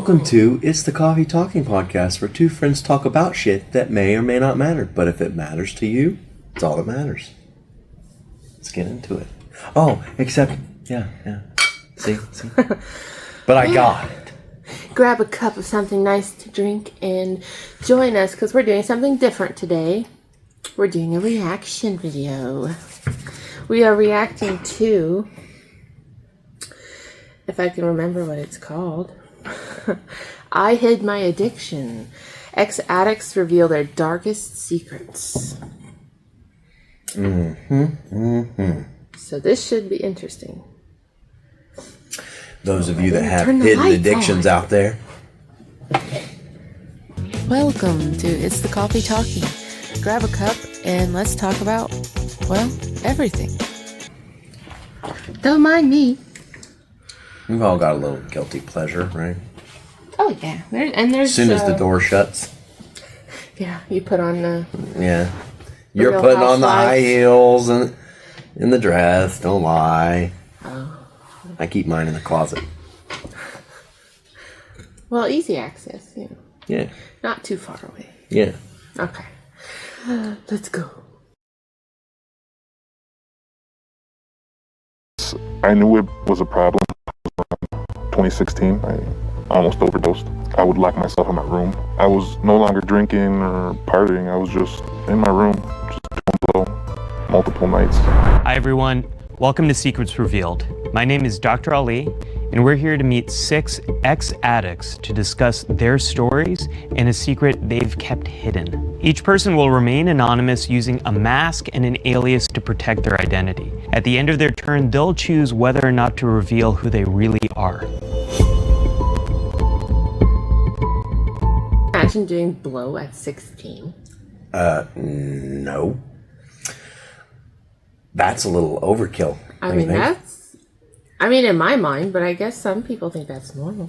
Welcome to It's the Coffee Talking Podcast, where two friends talk about shit that may or may not matter. But if it matters to you, it's all that matters. Let's get into it. Oh, except, yeah. See? But I got it. Grab a cup of something nice to drink and join us, because we're doing something different today. We're doing a reaction video. We are reacting to, if I can remember what it's called, I Hid My Addiction. Ex-addicts reveal their darkest secrets. So this should be interesting. Those of you that have hidden addictions out there. Welcome to It's the Coffee Talking. Grab a cup and let's talk about, well, everything. Don't mind me. We've all got a little guilty pleasure, right? Oh, yeah. There's as soon as the door shuts. Yeah, you put on the... Yeah. You're putting on the high heels and in the dress. Don't lie. Oh. I keep mine in the closet. Well, easy access, you know. Yeah. Not too far away. Yeah. Okay. Let's go. I knew it was a problem. 2016, I almost overdosed. I would lock myself in my room. I was no longer drinking or partying. I was just in my room, just doing blow multiple nights. Hi everyone, welcome to Secrets Revealed. My name is Dr. Ali, and we're here to meet 6 ex-addicts to discuss their stories and a secret they've kept hidden. Each person will remain anonymous using a mask and an alias to protect their identity. At the end of their turn, they'll choose whether or not to reveal who they really are. Imagine doing blow at 16. No. That's a little overkill. I mean, in my mind, but I guess some people think that's normal.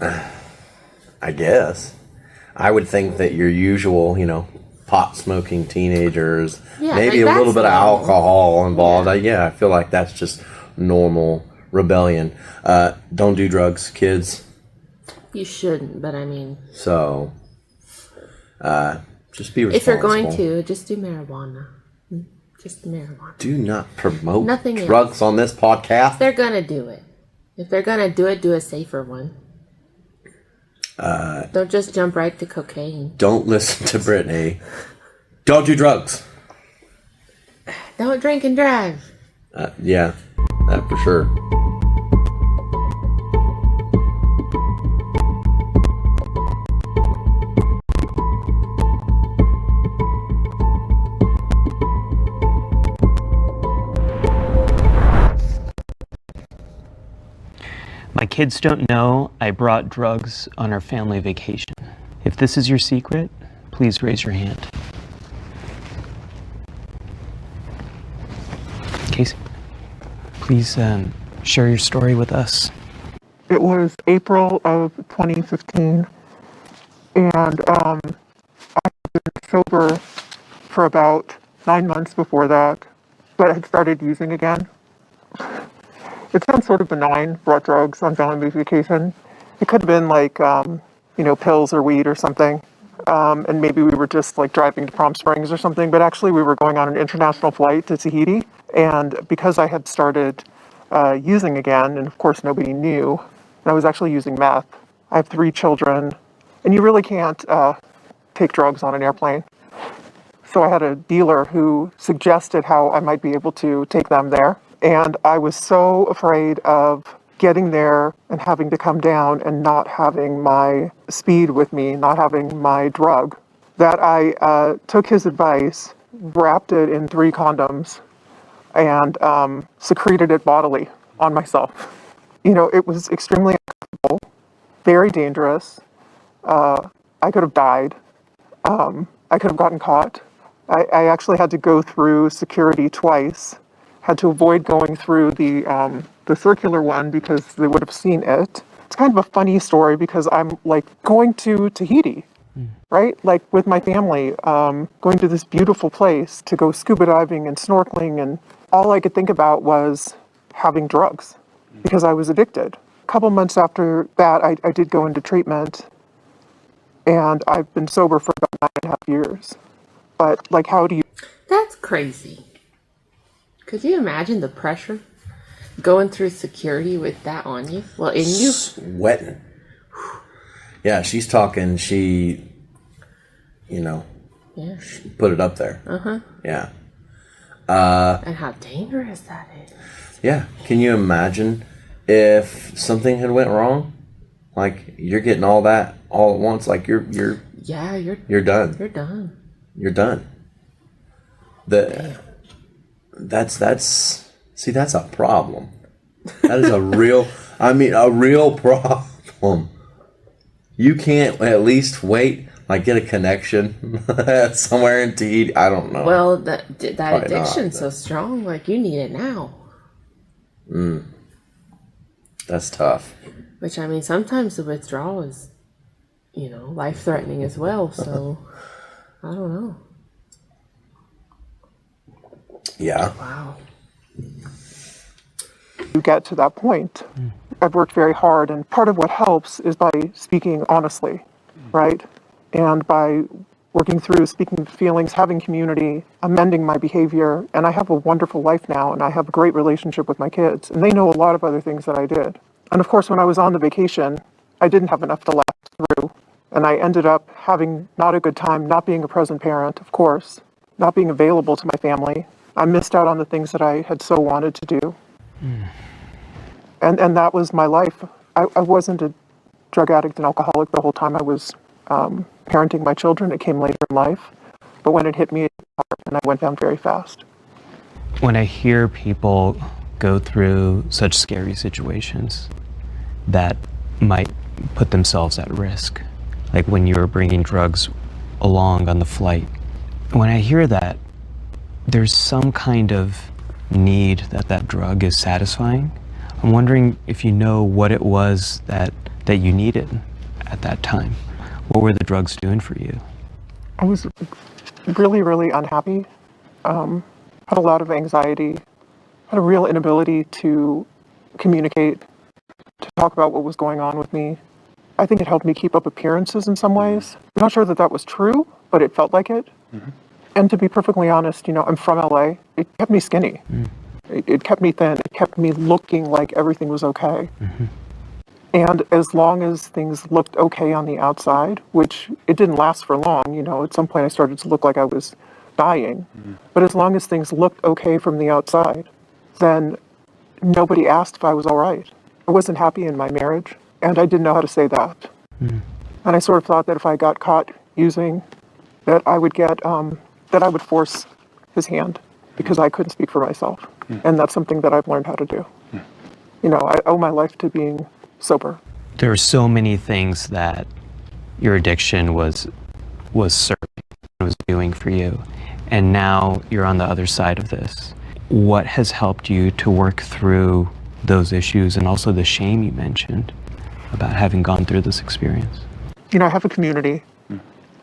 I guess. I would think that your usual, pot-smoking teenagers, maybe a little bit of alcohol involved. I feel like that's just normal rebellion. Don't do drugs, kids. You shouldn't, but I mean... So, just be responsible. If you're going to, just do marijuana. Just marijuana. Do not promote Nothing drugs else. on this podcast. They're going to do it. If they're going to do it, do a safer one. Don't just jump right to cocaine. Don't listen to Brittany. Don't do drugs. Don't drink and drive. Yeah, that for sure. My kids don't know I brought drugs on our family vacation. If this is your secret, please raise your hand. Casey, please share your story with us. It was April of 2015, and I had been sober for about 9 months before that, but I had started using again. It sounds sort of benign, brought drugs on family vacation. It could have been like, pills or weed or something. And maybe we were just like driving to Palm Springs or something, but actually we were going on an international flight to Tahiti. And because I had started using again, and of course nobody knew, and I was actually using meth. I have 3 children, and you really can't take drugs on an airplane. So I had a dealer who suggested how I might be able to take them there. And I was so afraid of getting there and having to come down and not having my speed with me, not having my drug, that I took his advice, wrapped it in 3 condoms, and secreted it bodily on myself. It was extremely uncomfortable, very dangerous. I could have died. I could have gotten caught. I actually had to go through security twice. Had to avoid going through the circular one because they would have seen it. It's kind of a funny story because I'm like going to Tahiti, right? Like with my family, going to this beautiful place to go scuba diving and snorkeling, and all I could think about was having drugs because I was addicted. A couple months after that, I did go into treatment, And I've been sober for about 9.5 years. But, like, how do you... That's crazy. Could you imagine the pressure going through security with that on you? Well, in you? Sweating. Yeah, she's talking, she put it up there. Uh-huh. Yeah. And how dangerous that is. Yeah. Can you imagine if something had went wrong? Like, you're getting all that all at once. Like, you're done. You're done. You're done. That's a problem. That is a real problem. You can't at least wait, like, get a connection somewhere in TD. I don't know. Well, that addiction's so strong, like, you need it now. That's tough. Which, I mean, sometimes the withdrawal is, life-threatening as well, so I don't know. Yeah. Wow. You get to that point. I've worked very hard, and part of what helps is by speaking honestly, right? And by working through speaking feelings, having community, amending my behavior, and I have a wonderful life now, and I have a great relationship with my kids, and they know a lot of other things that I did. And of course, when I was on the vacation, I didn't have enough to last through, and I ended up having not a good time, not being a present parent, of course, not being available to my family. I missed out on the things that I had so wanted to do. And that was my life. I wasn't a drug addict and alcoholic the whole time I was parenting my children. It came later in life. But when it hit me, it hit hard, and I went down very fast. When I hear people go through such scary situations that might put themselves at risk, like when you were bringing drugs along on the flight, when I hear that, there's some kind of need that drug is satisfying. I'm wondering if you know what it was that you needed at that time. What were the drugs doing for you? I was really, really unhappy. Had a lot of anxiety. Had a real inability to communicate, to talk about what was going on with me. I think it helped me keep up appearances in some ways. I'm not sure that was true, but it felt like it. Mm-hmm. And to be perfectly honest, I'm from LA. It kept me skinny. It kept me thin. It kept me looking like everything was okay. Mm-hmm. And as long as things looked okay on the outside, which it didn't last for long, at some point I started to look like I was dying. Mm-hmm. But as long as things looked okay from the outside, then nobody asked if I was all right. I wasn't happy in my marriage, and I didn't know how to say that. Mm-hmm. And I sort of thought that if I got caught using, that I would get, that I would force his hand because I couldn't speak for myself. And that's something that I've learned how to do. I owe my life to being sober. There are so many things that your addiction was serving, was doing for you. And now you're on the other side of this. What has helped you to work through those issues and also the shame you mentioned about having gone through this experience? I have a community.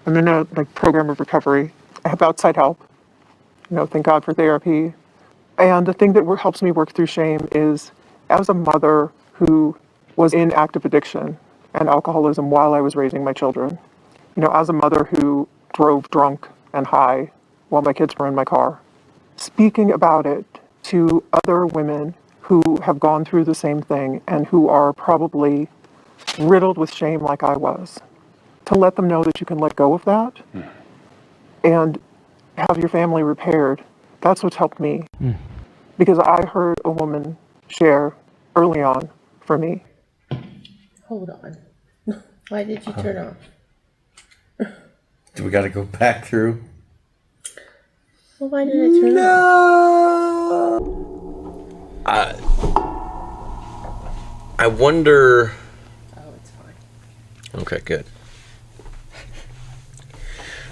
I'm in a program of recovery. I have outside help. Thank God for therapy. And the thing that helps me work through shame is, as a mother who was in active addiction and alcoholism while I was raising my children, as a mother who drove drunk and high while my kids were in my car, speaking about it to other women who have gone through the same thing and who are probably riddled with shame like I was, to let them know that you can let go of that and have your family repaired. That's what's helped me. Because I heard a woman share early on for me. Hold on. Why did you turn off? Do we got to go back through? Well, why did I turn off? I wonder... Oh, it's fine. Okay, good.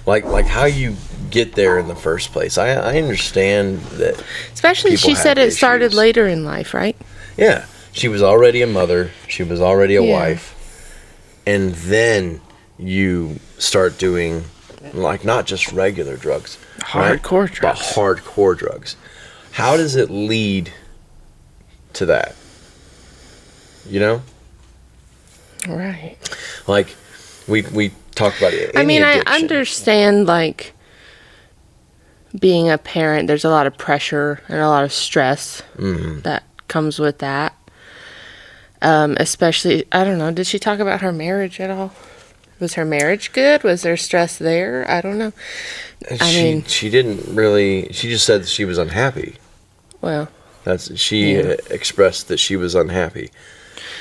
Like how you get there in the first place. I understand that. Especially, she said it started later in life, right? Yeah, she was already a mother. She was already a wife, and then you start doing not just regular drugs, hardcore drugs, but hardcore drugs. How does it lead to that? Right. Like we talk about it. I mean, addiction. I understand, like, being a parent, there's a lot of pressure and a lot of stress that comes with that. Especially, I don't know, did she talk about her marriage at all? Was her marriage good? Was there stress there? I don't know. She didn't really, she just said she was unhappy. Well. She expressed that she was unhappy.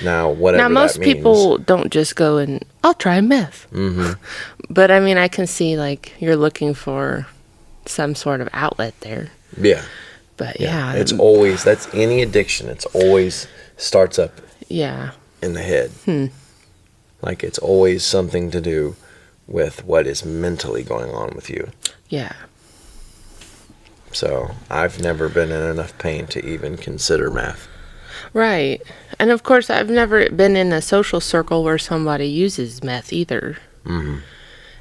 Now, whatever that means. Now, most people don't just go and, I'll try meth. Mm-hmm. But, I mean, I can see, like, you're looking for some sort of outlet there. Yeah. But, yeah. It's always, that's any addiction. It's always starts up in the head. Like, it's always something to do with what is mentally going on with you. Yeah. So, I've never been in enough pain to even consider meth. Right. And of course, I've never been in a social circle where somebody uses meth either. Mm-hmm.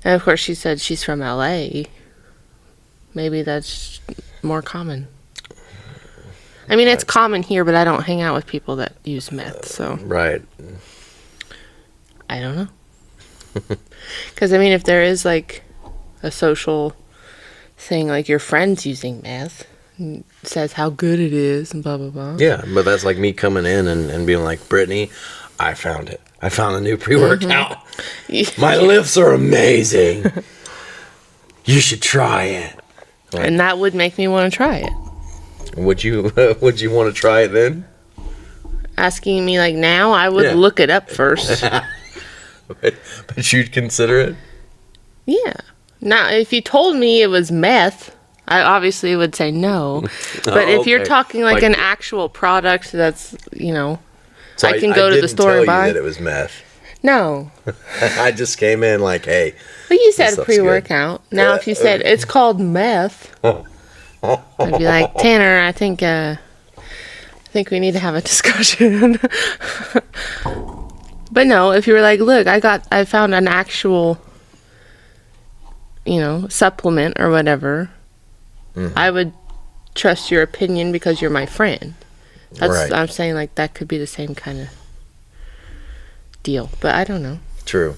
And of course, she said she's from LA. Maybe that's more common. I mean, it's common here, but I don't hang out with people that use meth, so. Right. I don't know. Because, I mean, if there is, like, a social thing, like your friends using meth, says how good it is and blah blah blah. Yeah, but that's like me coming in and being like, Brittany, I found it. I found a new pre-workout. My lifts are amazing. You should try it. Like, and that would make me want to try it. Would you want to try it then? Asking me like now, I would look it up first. but you'd consider it? Yeah. Now, if you told me it was meth, I obviously would say no. But if you're talking like an actual product that's, you know, so I can go to the store and buy. I didn't tell you that it was meth. No. I just came in like, hey. Well, you said a pre-workout. Now, if you said it's called meth, I'd be like, Tanner, I think we need to have a discussion. But no, if you were like, look, I found an actual, you know, supplement or whatever. Mm-hmm. I would trust your opinion because you're my friend. That's right. I'm saying, like, that could be the same kind of deal, but I don't know. True.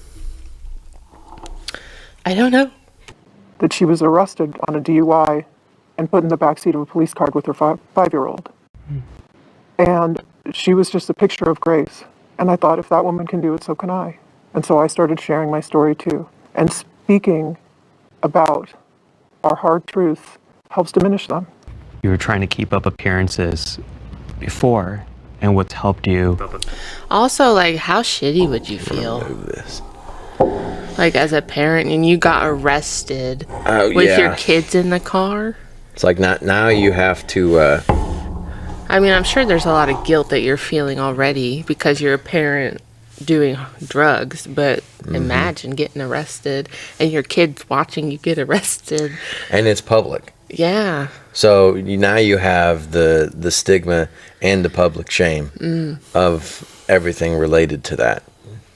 I don't know. That she was arrested on a DUI and put in the backseat of a police car with her five-year-old. And she was just a picture of grace. And I thought, if that woman can do it, so can I. And so I started sharing my story too. And speaking about our hard truths helps diminish them. You were trying to keep up appearances before, and what's helped you. Also, like, how shitty would you feel? Like, as a parent, and you got arrested with your kids in the car? It's like, now you have to... I mean, I'm sure there's a lot of guilt that you're feeling already because you're a parent doing drugs, but imagine getting arrested and your kids watching you get arrested. And it's public. Yeah. So now you have the stigma and the public shame of everything related to that.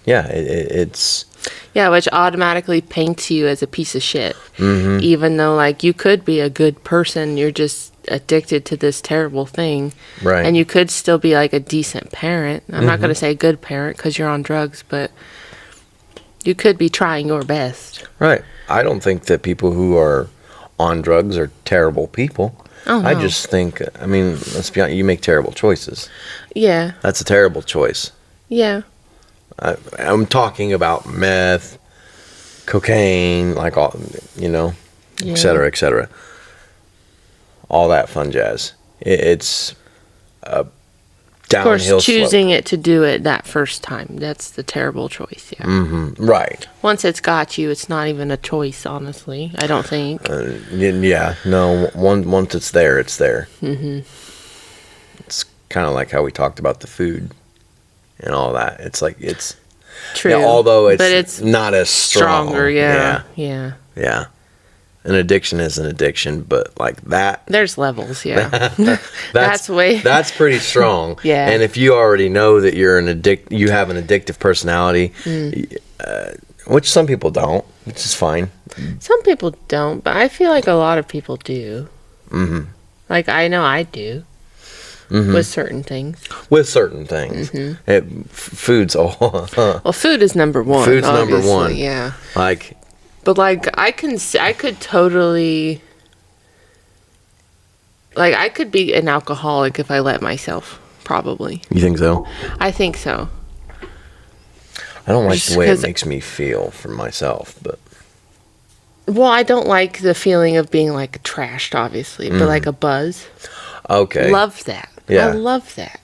Yeah, it's... Yeah, which automatically paints you as a piece of shit. Mm-hmm. Even though, like, you could be a good person, you're just addicted to this terrible thing. Right. And you could still be, like, a decent parent. I'm not going to say a good parent because you're on drugs, but you could be trying your best. Right. I don't think that people who are on drugs are terrible people. Oh, no. I just think, I mean, let's be honest, you make terrible choices. Yeah. That's a terrible choice. Yeah. I'm talking about meth, cocaine, like all, you know, et cetera, et cetera. All that fun jazz. It's a downhill slope. Of course, choosing it to do it that first time, that's the terrible choice, yeah. Mm-hmm. Right. Once it's got you, it's not even a choice, honestly, I don't think. Yeah, no, once it's there, it's there. Mm-hmm. It's kind of like how we talked about the food and all that. It's like, it's... True. Yeah, although it's not as strong. Stronger, yeah. An addiction is an addiction, but like that... There's levels, yeah. That's pretty strong. Yeah. And if you already know that you have an addictive personality, which some people don't, which is fine. Some people don't, but I feel like a lot of people do. Mm-hmm. Like, I know I do. with certain things. With certain things. Food's all. Well, food is number one. Food's obviously, number one. Yeah. Like. But like, I could totally. Like, I could be an alcoholic if I let myself. Probably. You think so? I think so. I don't like Just the way it makes me feel for myself, but. Well, I don't like the feeling of being like trashed, obviously, but like a buzz. Okay. Love that. Yeah. I love that.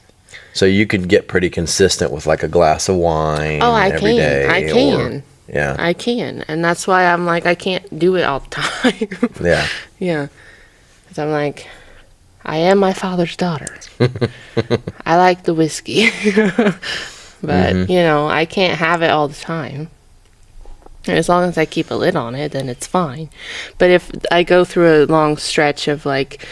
So you could get pretty consistent with like a glass of wine every day. I can. Yeah. I can. And that's why I'm like, I can't do it all the time. Yeah. Yeah. Because I'm like, I am my father's daughter. I like the whiskey. But, you know, I can't have it all the time. And as long as I keep a lid on it, then it's fine. But if I go through a long stretch of like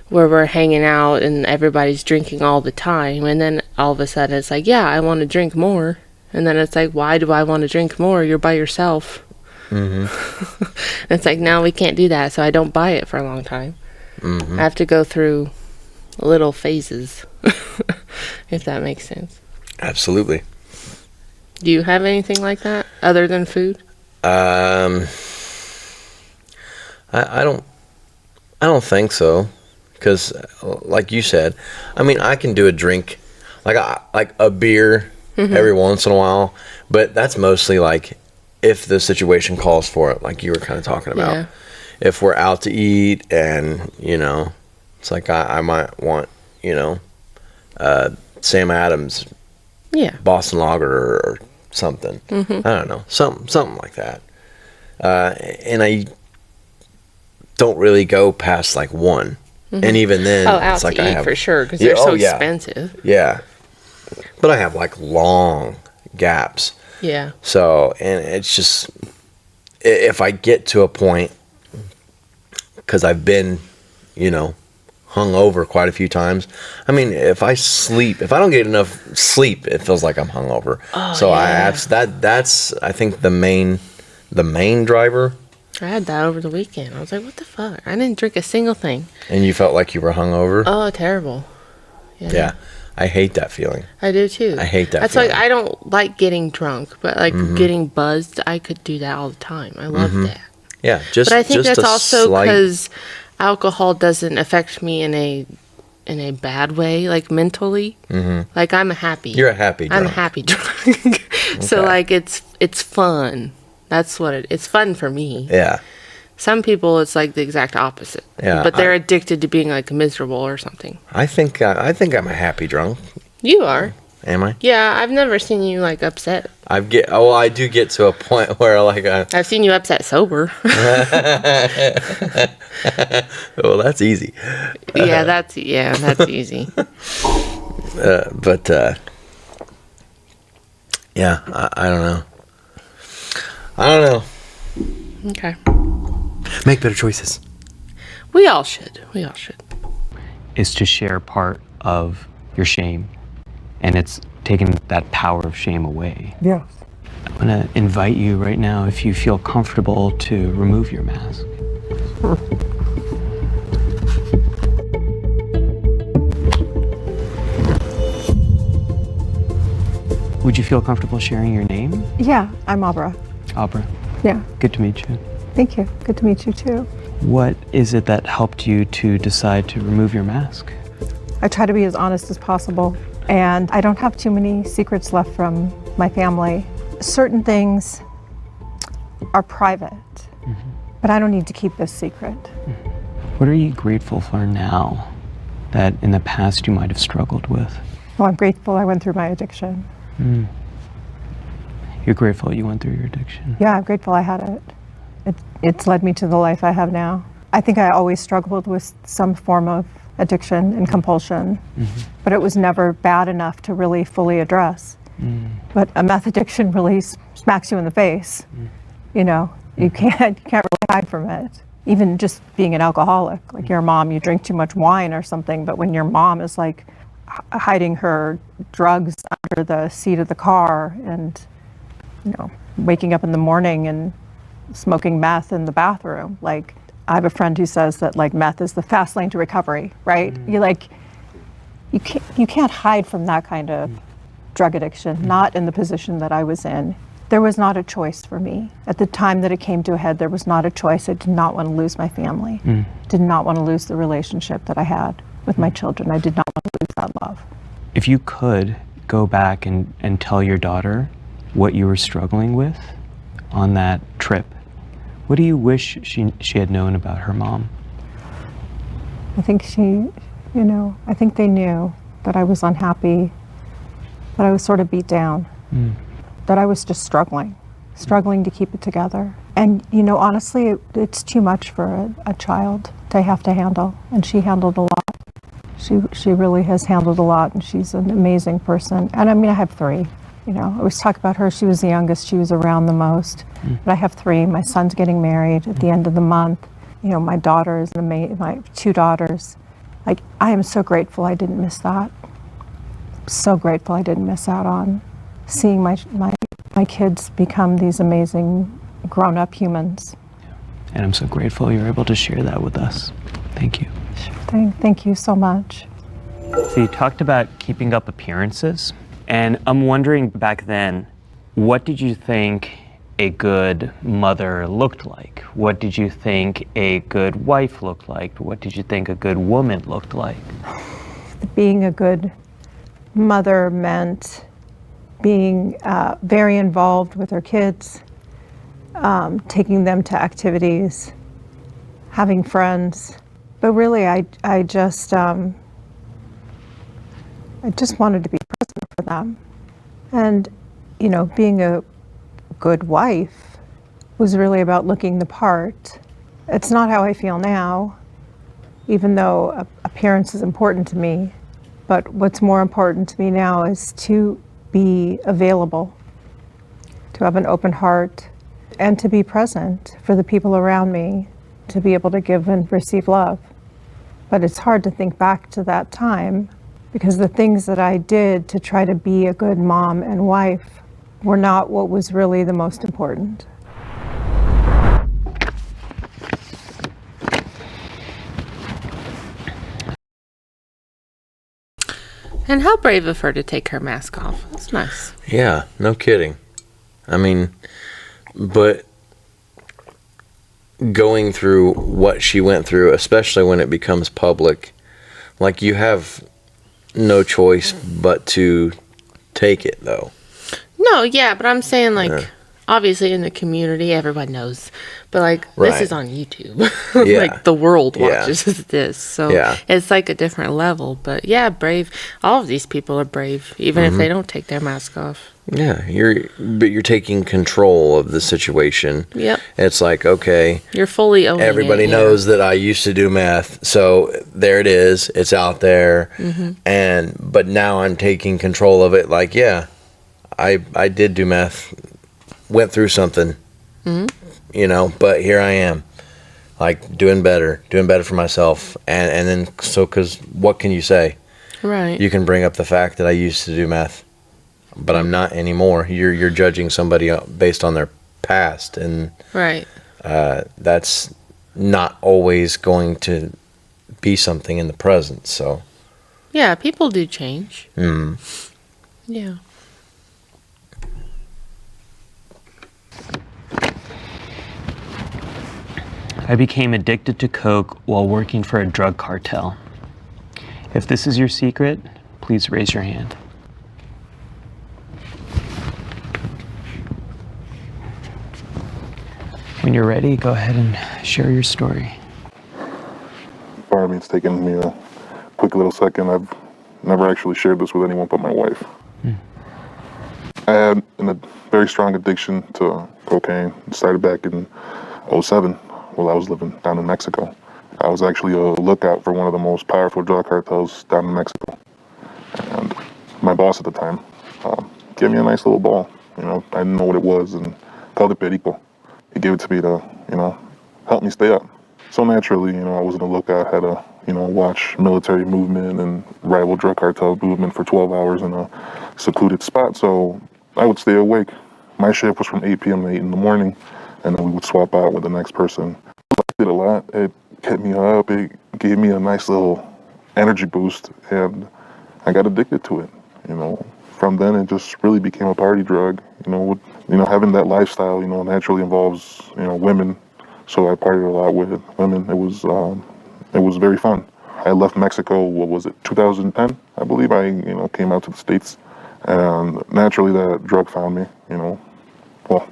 where we're hanging out and everybody's drinking all the time, and then all of a sudden it's like, yeah, I want to drink more. And then it's like, why do I want to drink more? You're by yourself. It's like, no, we can't do that. So I don't buy it for a long time. I have to go through little phases, if that makes sense. Absolutely. Do you have anything like that other than food? I don't think so, because like you said, I mean, I can do a drink, like a beer every once in a while, but that's mostly like if the situation calls for it, like you were kind of talking about. Yeah. If we're out to eat and, you know, it's like I might want, you know, Sam Adams, Boston Lager or something. I don't know, something like that. And I don't really go past like one, and even then, out it's like to I eat have for sure because they're so expensive. Yeah, but I have like long gaps. Yeah. So, and it's just if I get to a point, because I've been, you know, hung over quite a few times. I mean, if I don't get enough sleep, it feels like I'm hungover. So that's I think the main driver. I had that over the weekend. I was like, what the fuck? I didn't drink a single thing. And you felt like you were hungover? Oh, terrible. Yeah. I hate that feeling. I do too. I hate that That's feeling. like, I don't like getting drunk, but like getting buzzed, I could do that all the time. I love that. Yeah, But I think just that's a also slight- because alcohol doesn't affect me in a bad way, like mentally. Like I'm happy. You're a happy drunk. I'm a happy drunk. So like it's fun. That's what it's fun for me. Yeah. Some people it's like the exact opposite. Yeah, But they're addicted to being like miserable or something. I think I'm a happy drunk. You are. Am I? Yeah, I've never seen you like upset. I do get to a point where like I've seen you upset sober. well, that's easy. that's easy. But yeah, I don't know. Okay. Make better choices. We all should. Is to share part of your shame, and it's taken that power of shame away. Yes. I'm gonna invite you right now, if you feel comfortable, to remove your mask. Would you feel comfortable sharing your name? Yeah, I'm Abra. Abra. Yeah, Good to meet you. thank you. Good to meet you too. What is it that helped you to decide to remove your mask? I try to be as honest as possible, and I don't have too many secrets left from my family. Certain things are private, but I don't need to keep this secret. What are you grateful for now that in the past you might have struggled with? Well, I'm grateful I went through my addiction. You're grateful you went through your addiction. Yeah, I'm grateful I had it. It's led me to the life I have now. I think I always struggled with some form of addiction and compulsion, but it was never bad enough to really fully address. But a meth addiction really smacks you in the face. You know, you can't really hide from it. Even just being an alcoholic, like your mom, you drink too much wine or something, but when your mom is like hiding her drugs under the seat of the car and, you know, waking up in the morning and smoking meth in the bathroom. Like, I have a friend who says that like meth is the fast lane to recovery, right? You like, you can't hide from that kind of drug addiction, not in the position that I was in. There was not a choice for me. At the time that it came to a head, there was not a choice. I did not want to lose my family. Did not want to lose the relationship that I had with my children. I did not want to lose that love. If you could go back and tell your daughter what you were struggling with on that trip, what do you wish she had known about her mom? I think I think they knew that I was unhappy, that I was sort of beat down, that I was just struggling to keep it together. And, honestly, it's too much for a child to have to handle, and she handled a lot. She really has handled a lot, and she's an amazing person. And I mean, I have 3. I always talk about her. She was the youngest. She was around the most. But I have 3. My son's getting married at the end of the month. My daughter is my 2 daughters. Like, I am so grateful I didn't miss that. So grateful I didn't miss out on seeing my kids become these amazing grown-up humans. And I'm so grateful you're able to share that with us. Thank you. Sure. Thank you so much. So you talked about keeping up appearances, and I'm wondering back then, what did you think a good mother looked like? What did you think a good wife looked like? What did you think a good woman looked like? Being a good mother meant being very involved with her kids, taking them to activities, having friends. But really, I just wanted to be present for them. And, being a good wife was really about looking the part. It's not how I feel now, even though appearance is important to me. But what's more important to me now is to be available, to have an open heart, and to be present for the people around me, to be able to give and receive love. But it's hard to think back to that time because the things that I did to try to be a good mom and wife were not what was really the most important. And how brave of her to take her mask off. That's nice. Yeah, no kidding. I mean, but going through what she went through, especially when it becomes public, like, you have no choice but to take it, though. No, yeah, but I'm saying, like, obviously in the community, everyone knows. But, like, this is on YouTube. Yeah. Like, the world watches this. So it's, like, a different level. But, yeah, brave. All of these people are brave, even if they don't take their mask off. Yeah, you're taking control of the situation. Yep. It's like, okay, you're fully owning everybody it, knows that I used to do meth, so there it is. It's out there, but now I'm taking control of it. Like, yeah, I did do meth, went through something, but here I am, like, doing better for myself, and then so, because what can you say? Right. You can bring up the fact that I used to do meth, but I'm not anymore. You're judging somebody based on their past, and right. That's not always going to be something in the present. So yeah, people do change. Yeah. I became addicted to coke while working for a drug cartel. If this is your secret, please raise your hand. When you're ready, go ahead and share your story. Part of me, it's taken me a quick little second. I've never actually shared this with anyone but my wife. I had a very strong addiction to cocaine. It started back in 2007 while I was living down in Mexico. I was actually a lookout for one of the most powerful drug cartels down in Mexico. And my boss at the time gave me a nice little ball. I didn't know what it was, and called it perico. He gave it to me to, help me stay up. So naturally, I was on the lookout, had to, watch military movement and rival drug cartel movement for 12 hours in a secluded spot. So I would stay awake. My shift was from 8 p.m. to 8 in the morning, and then we would swap out with the next person. I did a lot. It kept me up. It gave me a nice little energy boost. And I got addicted to it. You know, from then it just really became a party drug. Having that lifestyle, naturally involves, women. So I partied a lot with women. It was very fun. I left Mexico, what was it, 2010? I believe I, came out to the States. And naturally that drug found me, Well,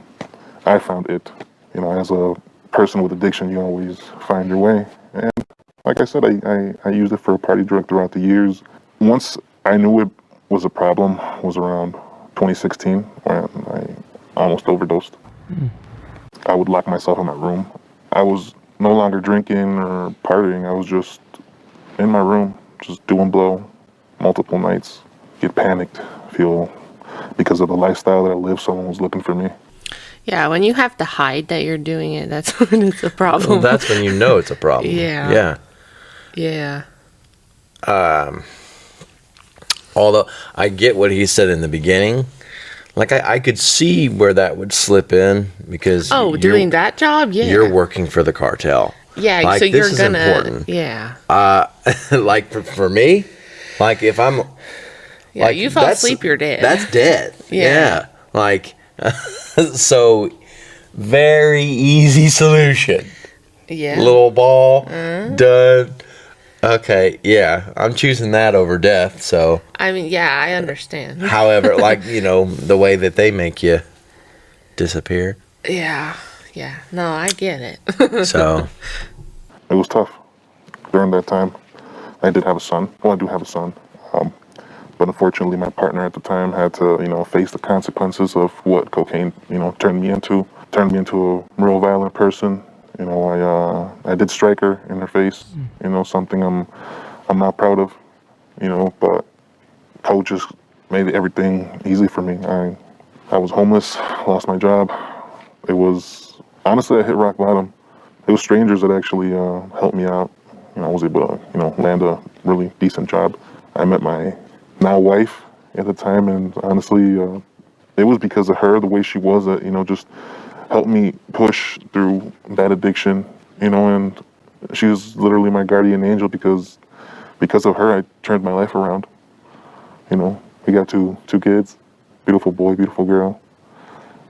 I found it. As a person with addiction, you always find your way. And like I said, I used it for a party drug throughout the years. Once I knew it was a problem was around 2016 when I almost overdosed. I would lock myself in my room. I was no longer drinking or partying. I was just in my room, just doing blow multiple nights. Get panicked, feel because of the lifestyle that I live, someone was looking for me. Yeah, when you have to hide that you're doing it, that's when it's a problem. Well, that's when you know it's a problem. Yeah. Yeah. Although I get what he said in the beginning. Like, I could see where that would slip in because doing that job? Yeah. You're working for the cartel. Yeah, like, so you're this gonna... is important. Yeah. Like, for me, like, if I'm... Yeah, like, you fall asleep, you're dead. That's dead. Yeah. Like, so, very easy solution. Yeah. Little ball, done. Okay, yeah, I'm choosing that over death, so... I mean, yeah, I understand. However, like, the way that they make you disappear. Yeah. No, I get it. So... It was tough. During that time, I did have a son. Well, I do have a son. But unfortunately, my partner at the time had to, face the consequences of what cocaine, turned me into. Turned me into a real violent person. I did strike her in her face. Something I'm not proud of. But coaches made everything easy for me. I was homeless, lost my job. It was honestly I hit rock bottom. It was strangers that actually helped me out. I was able to land a really decent job. I met my now wife at the time, and honestly, it was because of her, the way she was, that just helped me push through that addiction, and she was literally my guardian angel because of her, I turned my life around. We got two kids, beautiful boy, beautiful girl,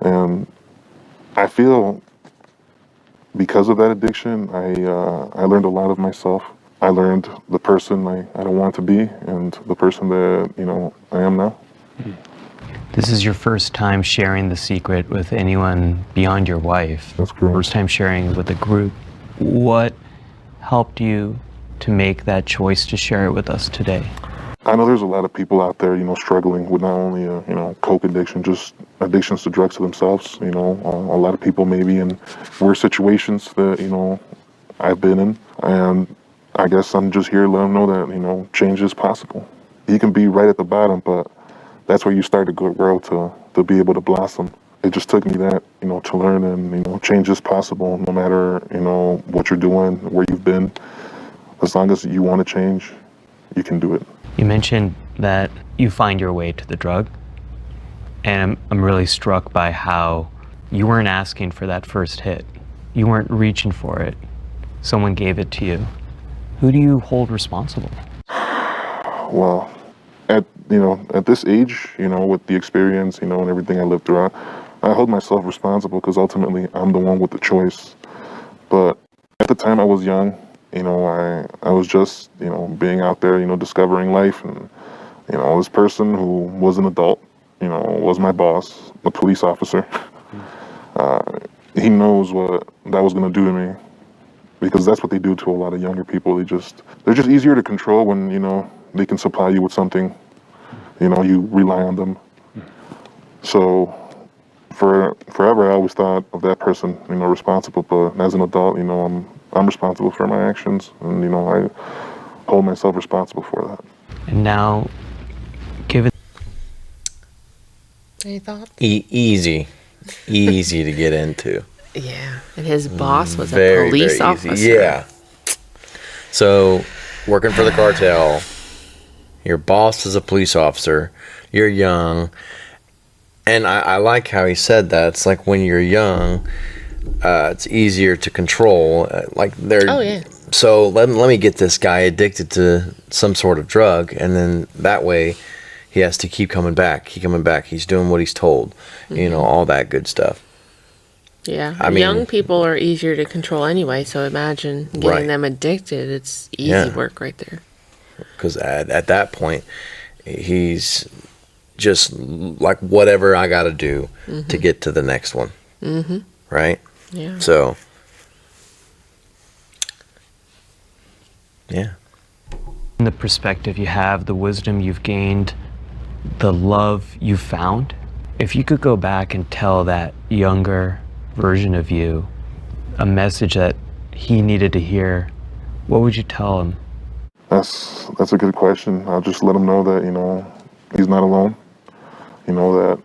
and I feel because of that addiction, I learned a lot of myself. I learned the person I don't want to be and the person that, I am now. This is your first time sharing the secret with anyone beyond your wife. That's correct. First time sharing with a group. What helped you to make that choice to share it with us today? I know there's a lot of people out there, struggling with not only, coke addiction, just addictions to drugs to themselves. A lot of people maybe in worse situations that, I've been in. And I guess I'm just here to let them know that, change is possible. You can be right at the bottom, but that's where you start to grow to be able to blossom. It just took me that, to learn and, change is possible no matter, what you're doing, where you've been. As long as you want to change, you can do it. You mentioned that you find your way to the drug, and I'm really struck by how you weren't asking for that first hit. You weren't reaching for it. Someone gave it to you. Who do you hold responsible? Well, at this age, with the experience, and everything I lived through, I hold myself responsible because ultimately I'm the one with the choice. But at the time I was young, I was just, being out there, discovering life. And, this person who was an adult, was my boss, a police officer. He knows what that was going to do to me because that's what they do to a lot of younger people. They're just easier to control when, they can supply you with something, you rely on them. So forever, I always thought of that person, responsible. But as an adult, I'm responsible for my actions, and I hold myself responsible for that. And now, given Any thoughts? Easy to get into. Yeah, and his boss was Very, a police very officer. easy. Yeah. So, working for the cartel, your boss is a police officer, you're young, and I like how he said that. It's like when you're young, it's easier to control. So let me get this guy addicted to some sort of drug, and then that way he has to keep coming back. He's doing what he's told. All that good stuff. Yeah. I mean, young people are easier to control anyway, so imagine getting them addicted. It's easy work right there. Because at that point, he's just like, whatever I got to do to get to the next one. Mm-hmm. Right? Yeah. So, yeah. The perspective you have, the wisdom you've gained, the love you've found. If you could go back and tell that younger version of you a message that he needed to hear, what would you tell him? That's a good question. I'll just let him know that, he's not alone. That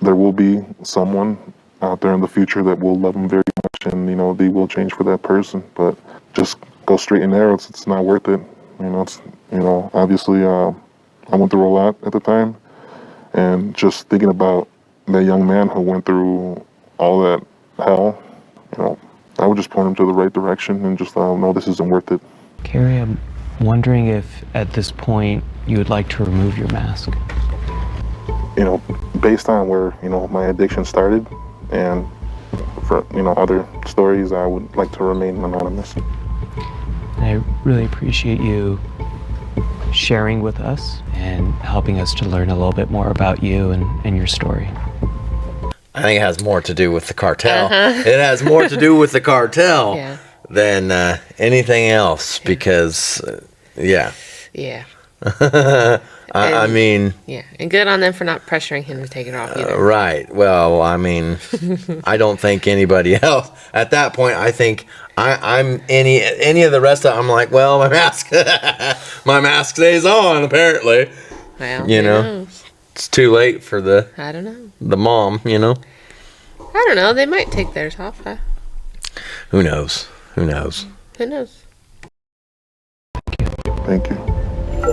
there will be someone out there in the future that will love him very much, and, they will change for that person. But just go straight and narrow. It's not worth it. Obviously, I went through a lot at the time, and just thinking about that young man who went through all that hell, I would just point him to the right direction and just let him know this isn't worth it. Carrie, I'm wondering if at this point you would like to remove your mask. Based on where, my addiction started, and for, other stories, I would like to remain anonymous. And I really appreciate you sharing with us and helping us to learn a little bit more about you and your story. I think it has more to do with the cartel. It has more to do with the cartel than anything else, because, Yeah. I mean... Yeah, and good on them for not pressuring him to take it off either. Right. Well, I mean, I don't think anybody else... At that point, I think I'm any of the rest of... I'm like, well, my mask stays on, apparently. Well, who knows? It's too late for the... I don't know. The mom, I don't know. They might take theirs off, huh? Who knows? Who knows? Who knows? Thank you.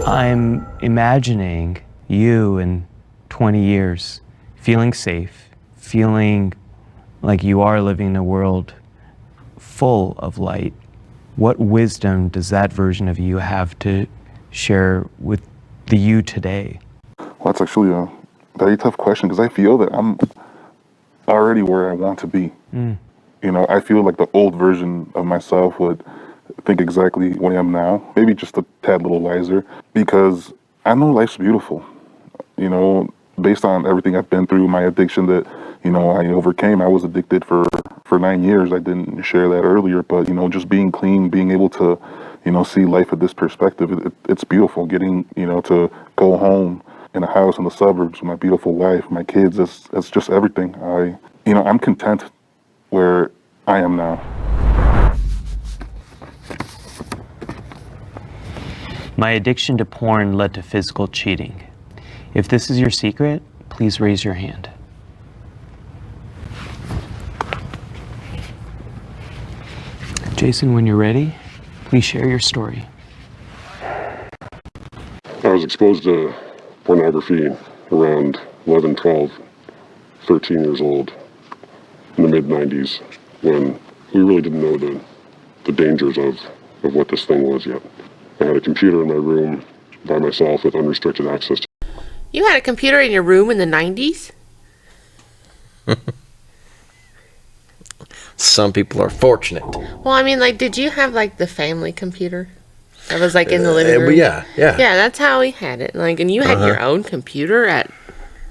I'm imagining you in 20 years feeling safe, feeling like you are living in a world full of light. What wisdom does that version of you have to share with the you today? Well, that's actually a very tough question, because I feel that I'm already where I want to be. I feel like the old version of myself would think exactly what I am now, maybe just a tad little wiser, because I know life's beautiful. Based on everything I've been through, my addiction that, I overcame. I was addicted for 9 years. I didn't share that earlier, but, just being clean, being able to, see life at this perspective, it's beautiful. Getting, to go home in a house in the suburbs with my beautiful wife, my kids, it's just everything. I'm content where I am now. My addiction to porn led to physical cheating. If this is your secret, please raise your hand. Jason, when you're ready, please share your story. I was exposed to pornography around 11, 12, 13 years old in the mid-90s, when we really didn't know the dangers of what this thing was yet. I had a computer in my room by myself with unrestricted access to. You had a computer in your room in the 90s? Some people are fortunate. Well, I mean, did you have, the family computer? That was, in the living room? Yeah. Yeah, that's how we had it. And you had your own computer at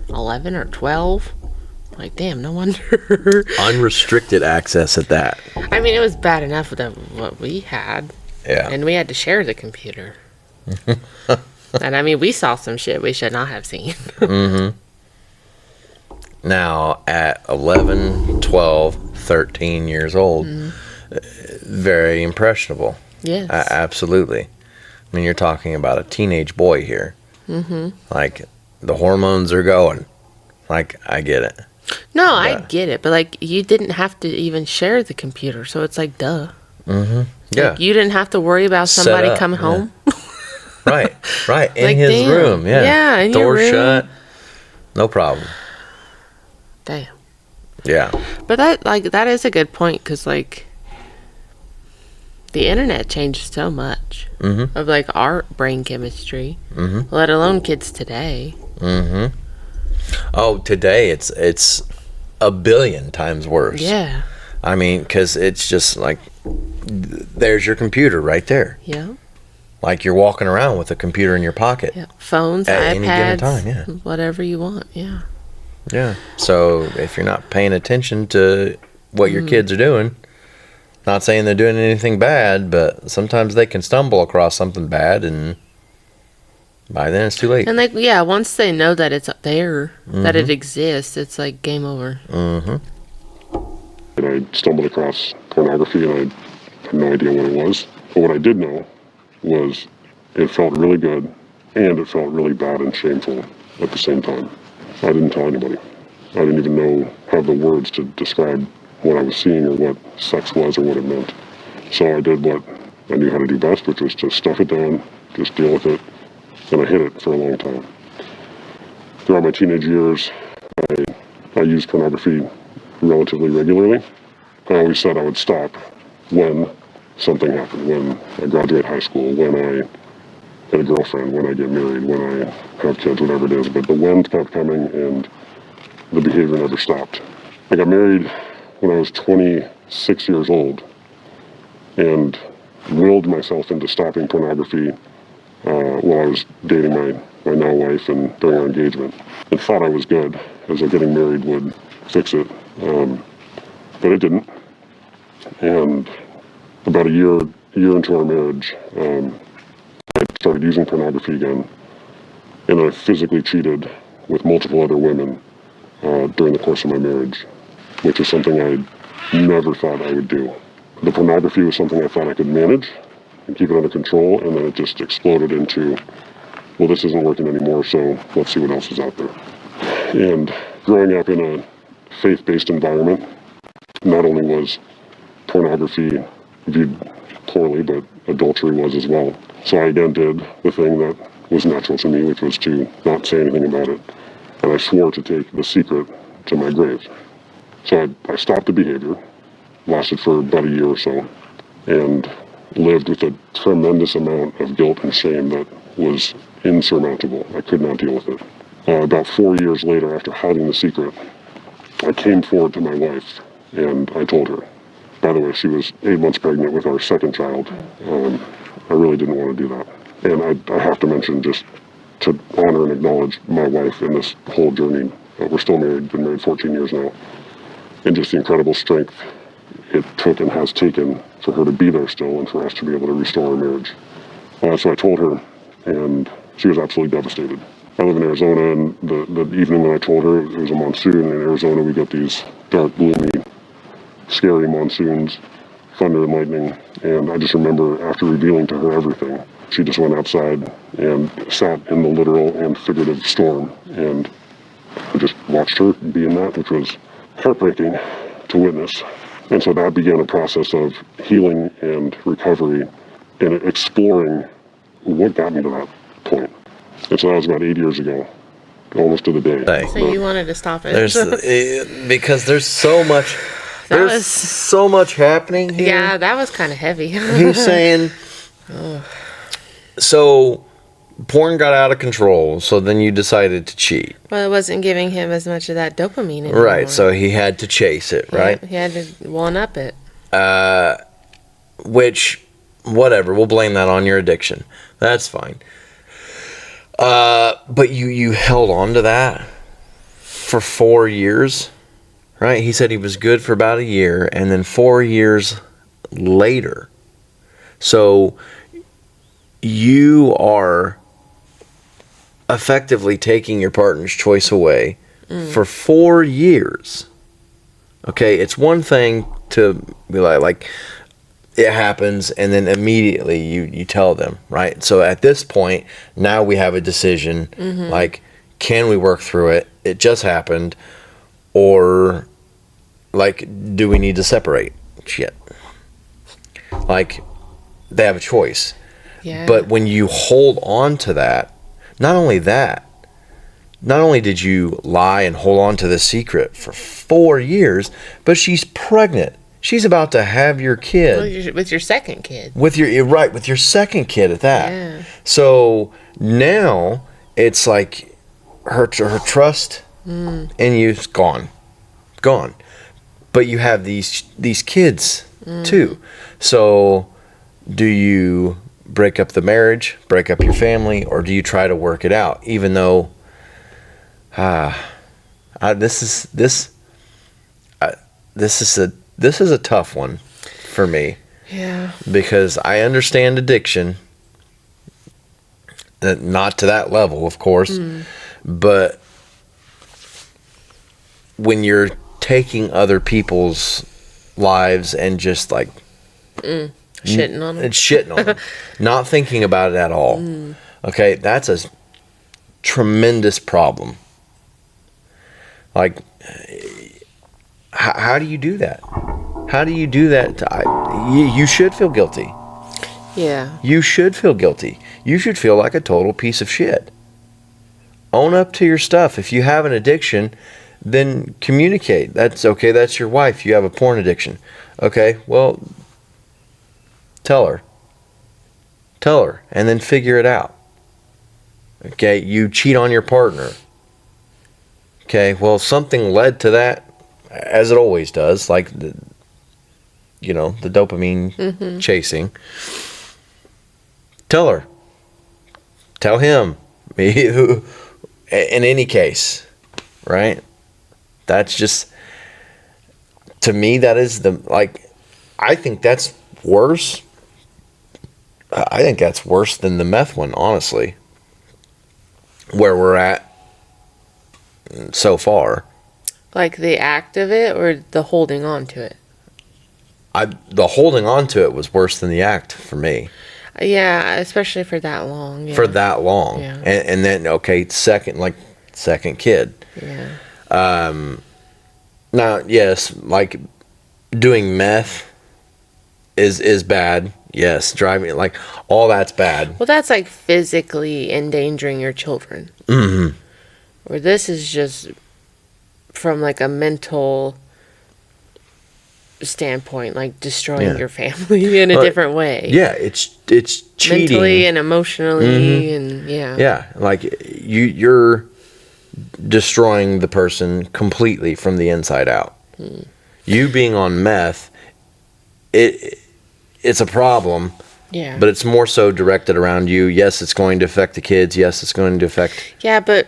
11 or 12? Damn, no wonder. Unrestricted access at that. I mean, it was bad enough with what we had. Yeah. And we had to share the computer. And I mean, we saw some shit we should not have seen. Now, at 11, 12, 13 years old, very impressionable. Yes. Absolutely. I mean, you're talking about a teenage boy here. The hormones are going. I get it. No, yeah. I get it. But, you didn't have to even share the computer. So it's duh. Yeah. You didn't have to worry about somebody coming home. Right. In his room. Yeah. Yeah, in Door your room. shut. No problem. The internet changed so much of like our brain chemistry, let alone kids today. Oh, today it's a billion times worse. Yeah. I mean, because it's just like, there's your computer right there. Yeah. Like you're walking around with a computer in your pocket. Yeah. Phones, at iPads, any given time. Yeah. whatever you want. Yeah. Yeah. So if you're not paying attention to what your kids are doing, not saying they're doing anything bad, but sometimes they can stumble across something bad, and by then it's too late. And like, yeah, once they know that it's there, that it exists, it's like game over. And I stumbled across pornography, and I had no idea what it was. But what I did know was it felt really good, and it felt really bad and shameful at the same time. I didn't tell anybody. I didn't even have the words to describe what I was seeing or what sex was or what it meant. So I did what I knew how to do best, which was to stuff it down, just deal with it, and I hid it for a long time. Throughout my teenage years, I used pornography relatively regularly. I always said I would stop when something happened, when I graduate high school, when I get a girlfriend, when I get married, when I have kids, whatever it is. But the when kept coming, and the behavior never stopped. I got married when I was 26 years old and willed myself into stopping pornography while I was dating my now wife and during our engagement, and thought I was good, as though getting married would fix it. But it didn't. And about a year into our marriage, I started using pornography again, and I physically cheated with multiple other women during the course of my marriage, which is something I never thought I would do. The pornography was something I thought I could manage and keep it under control, and then it just exploded into, well, this isn't working anymore, so let's see what else is out there. And growing up in a faith-based environment, not only was pornography viewed poorly, but adultery was as well. So I again did the thing that was natural to me, which was to not say anything about it. And I swore to take the secret to my grave. So I stopped the behavior, lasted for about a year or so, and lived with a tremendous amount of guilt and shame that was insurmountable. I could not deal with it. About 4 years later, after hiding the secret, I came forward to my wife, and I told her. By the way, she was 8 months pregnant with our second child. I really didn't want to do that. And I have to mention, just to honor and acknowledge my wife in this whole journey. We're still married, been married 14 years now. And just the incredible strength it took and has taken for her to be there still, and for us to be able to restore our marriage. So I told her, and she was absolutely devastated. I live in Arizona, and the evening when I told her, it was a monsoon. In Arizona, we get these dark, gloomy, scary monsoons, thunder and lightning. And I just remember, after revealing to her everything, she just went outside and sat in the literal and figurative storm. And I just watched her be in that, which was heartbreaking to witness. And so that began a process of healing and recovery and exploring what got me to that point. And so that was about 8 years ago, almost to the day. So you wanted to stop it. Because there's so much. There's so much happening here. Yeah, that was kind of heavy. He's saying, so porn got out of control, so then you decided to cheat. Well, it wasn't giving him as much of that dopamine anymore. Right, so he had to chase it, right? He had to one-up it. Which, whatever, we'll blame that on your addiction. That's fine. But you held on to that for 4 years, right? He said he was good for about a year, and then 4 years later. So you are effectively taking your partner's choice away for 4 years. Okay, it's one thing to be like it happens, and then immediately you tell them, right? So at this point, now we have a decision, like, can we work through it? It just happened. Or, like, do we need to separate? Shit. Like, they have a choice. Yeah. But when you hold on to that, not only did you lie and hold on to the secret for 4 years, but she's pregnant. She's about to have your kid. With your second kid. With your second kid at that. Yeah. So now it's like her trust in you's gone. But you have these kids too. So do you break up the marriage, break up your family, or do you try to work it out? Even though this is a tough one for me. Yeah. Because I understand addiction, not to that level, of course, but when you're taking other people's lives and just like shitting on them. It's shitting on them. Not thinking about it at all. Okay, that's a tremendous problem. Like, how do you do that? How do you do that? You should feel guilty. Yeah. You should feel guilty. You should feel like a total piece of shit. Own up to your stuff. If you have an addiction, then communicate. That's okay. That's your wife. You have a porn addiction. Okay, well, tell her, and then figure it out. Okay, you cheat on your partner. Okay, well, something led to that, as it always does, like the dopamine chasing. Tell her, tell him, in any case, right? That's just, to me, that is I think that's worse. I think that's worse than the meth one, honestly. Where we're at so far. Like the act of it or the holding on to it? The holding on to it was worse than the act for me. Yeah, especially for that long. Yeah. For that long. Yeah. And then, okay, second kid. Yeah. Now, yes, like doing meth is bad. Yes, driving, like, all that's bad. Well, that's like physically endangering your children. Mm-hmm. Or this is just from like a mental standpoint, like destroying your family in a different way. Yeah, it's cheating. Mentally and emotionally, and Yeah, like you're destroying the person completely from the inside out. You being on meth, it's a problem. Yeah. But it's more so directed around you. Yes, it's going to affect the kids. Yes, it's going to affect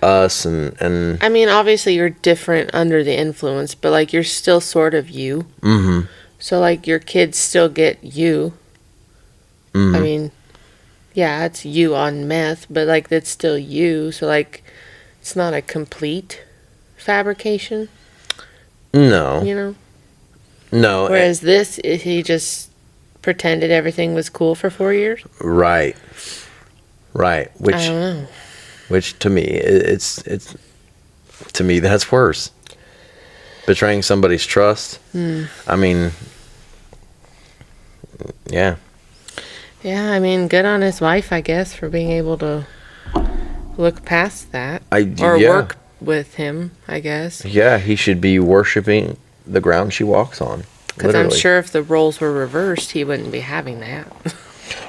us and I mean, obviously you're different under the influence, but like you're still sort of you. Mm-hmm. So like your kids still get you. Mm-hmm. I mean, yeah, it's you on meth, but like that's still you. So like it's not a complete fabrication. No. You know? No. Whereas this, he just pretended everything was cool for 4 years. Right. Which I don't know. Which to me, it's to me that's worse. Betraying somebody's trust. I mean, yeah. Yeah, I mean, good on his wife, I guess, for being able to look past that. Work with him, I guess. Yeah, he should be worshiping the ground she walks on. Because I'm sure if the roles were reversed, he wouldn't be having that.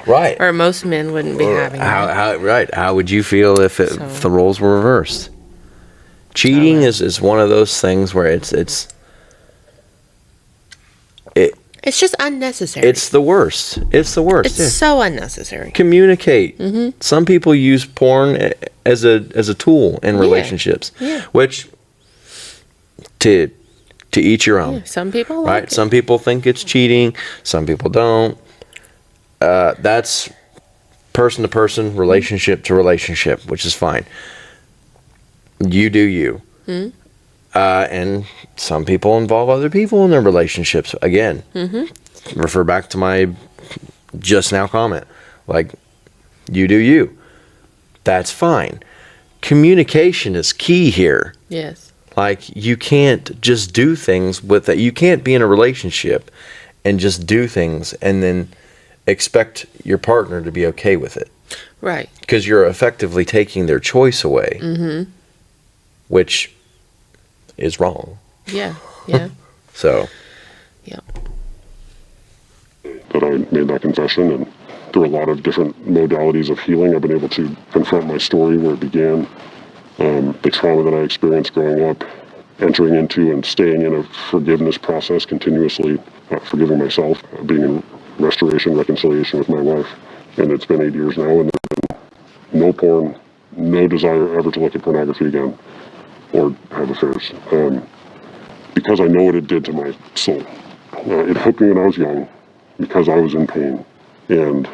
Right. Or most men wouldn't be having that. How would you feel if the roles were reversed? Cheating is one of those things where it's just unnecessary. It's the worst. It's so unnecessary. Communicate. Mm-hmm. Some people use porn as a tool in relationships, which to each your own. Yeah, some people like right. it. Some people think it's cheating. Some people don't. That's person to person, relationship to relationship, which is fine. You do you. Mm-hmm. And some people involve other people in their relationships. Again, refer back to my just now comment. Like, you do you. That's fine. Communication is key here. Yes. Like, you can't just do things with that. You can't be in a relationship and just do things and then expect your partner to be okay with it. Right. Because you're effectively taking their choice away. Mm-hmm. Which is wrong. Yeah. So. Yeah. that I made that confession, and through a lot of different modalities of healing, I've been able to confront my story, where it began, the trauma that I experienced growing up, entering into and staying in a forgiveness process continuously, forgiving myself, being in restoration, reconciliation with my wife. And it's been 8 years now, and there's been no porn, no desire ever to look at pornography again or have affairs, because I know what it did to my soul. It hooked me when I was young because I was in pain, and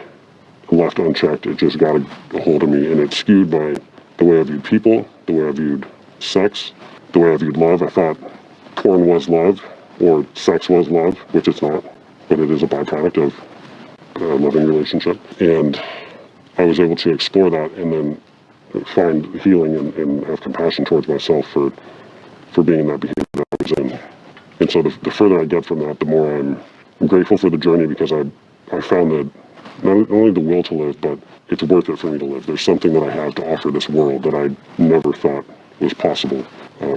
left unchecked, it just got a hold of me, and it skewed the way I viewed people, the way I viewed sex, the way I viewed love. I thought porn was love, or sex was love, which it's not, but it is a byproduct of a loving relationship. And I was able to explore that and then find healing and have compassion towards myself for being in that behavior that I was in. And so the further I get from that, the more I'm grateful for the journey, because I found that not only the will to live, but it's worth it for me to live. There's something that I have to offer this world that I never thought was possible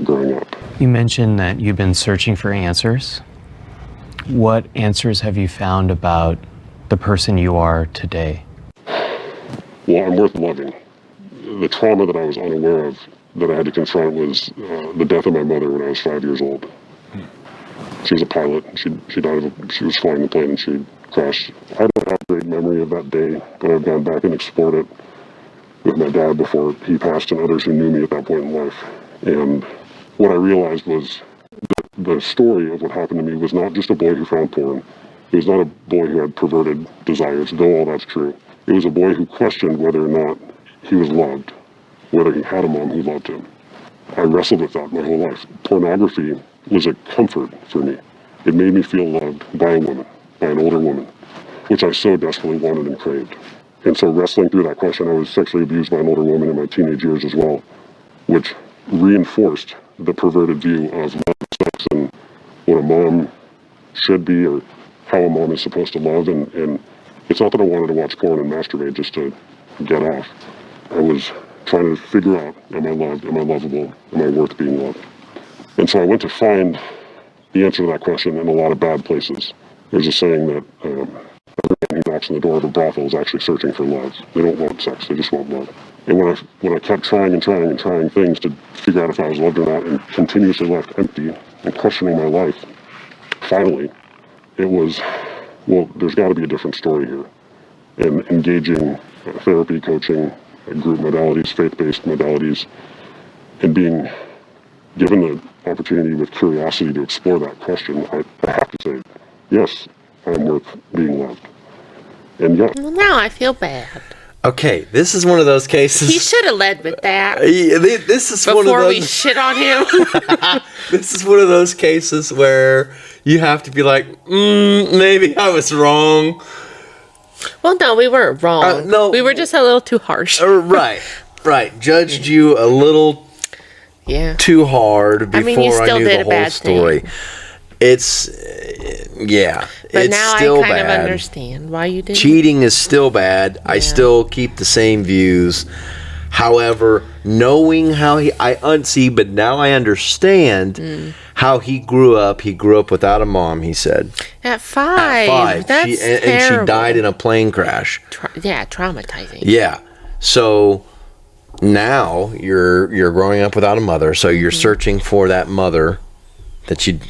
growing up. You mentioned that you've been searching for answers. What answers have you found about the person you are today? Well, I'm worth loving. The trauma that I was unaware of, that I had to confront, was the death of my mother when I was 5 years old. She was a pilot. She died she was flying the plane and she crashed. I don't have a great memory of that day, but I've gone back and explored it with my dad before he passed, and others who knew me at that point in life. And what I realized was the story of what happened to me was not just a boy who found porn. It was not a boy who had perverted desires, though all that's true. It was a boy who questioned whether or not he was loved, whether he had a mom who loved him. I wrestled with that my whole life. Pornography was a comfort for me. It made me feel loved by a woman, by an older woman, which I so desperately wanted and craved. And so wrestling through that question, I was sexually abused by an older woman in my teenage years as well, which reinforced the perverted view of love and sex and what a mom should be, or how a mom is supposed to love. And it's not that I wanted to watch porn and masturbate just to get off. I was trying to figure out, am I loved, am I lovable, am I worth being loved? And so I went to find the answer to that question in a lot of bad places. There's a saying that everyone who knocks on the door of a brothel is actually searching for love. They don't want sex, they just want love. And when I kept trying things to figure out if I was loved or not, and continuously left empty and questioning my life, finally, it was, well, there's got to be a different story here. And engaging therapy, coaching, group modalities, faith-based modalities, and being given the opportunity with curiosity to explore that question, I have to say, yes, I'm worth being loved. And yeah. Well, now I feel bad. Okay, this is one of those cases. He should have led with that. This is before one of those, we shit on him. This is one of those cases where you have to be like, maybe I was wrong. Well, no, we weren't wrong. No, we were just a little too harsh. Right. Judged you a little too hard before I knew the whole story. Thing. It's, but it's now still I kind bad. of understand why you did. Cheating is still bad. I still keep the same views. However, knowing how but now I understand how he grew up. He grew up without a mom, he said. At 5. That's terrible. And she died in a plane crash. Traumatizing. Yeah. So now you're growing up without a mother, so you're searching for that mother that you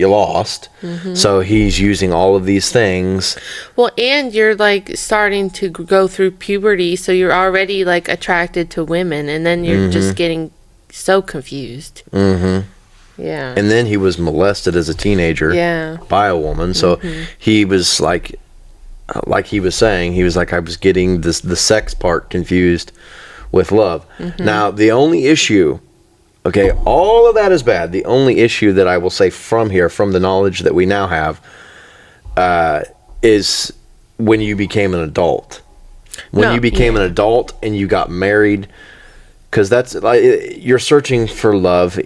lost. So he's using all of these things. Well, and you're like starting to go through puberty, so you're already like attracted to women, and then you're just getting so confused. Yeah. And then he was molested as a teenager by a woman. So he was like he was saying, he was like, I was getting the sex part confused with love. Now, the only issue, okay, all of that is bad. The only issue that I will say from the knowledge that we now have, is when you became an adult. When you became an adult and you got married, because that's like, you're searching for love.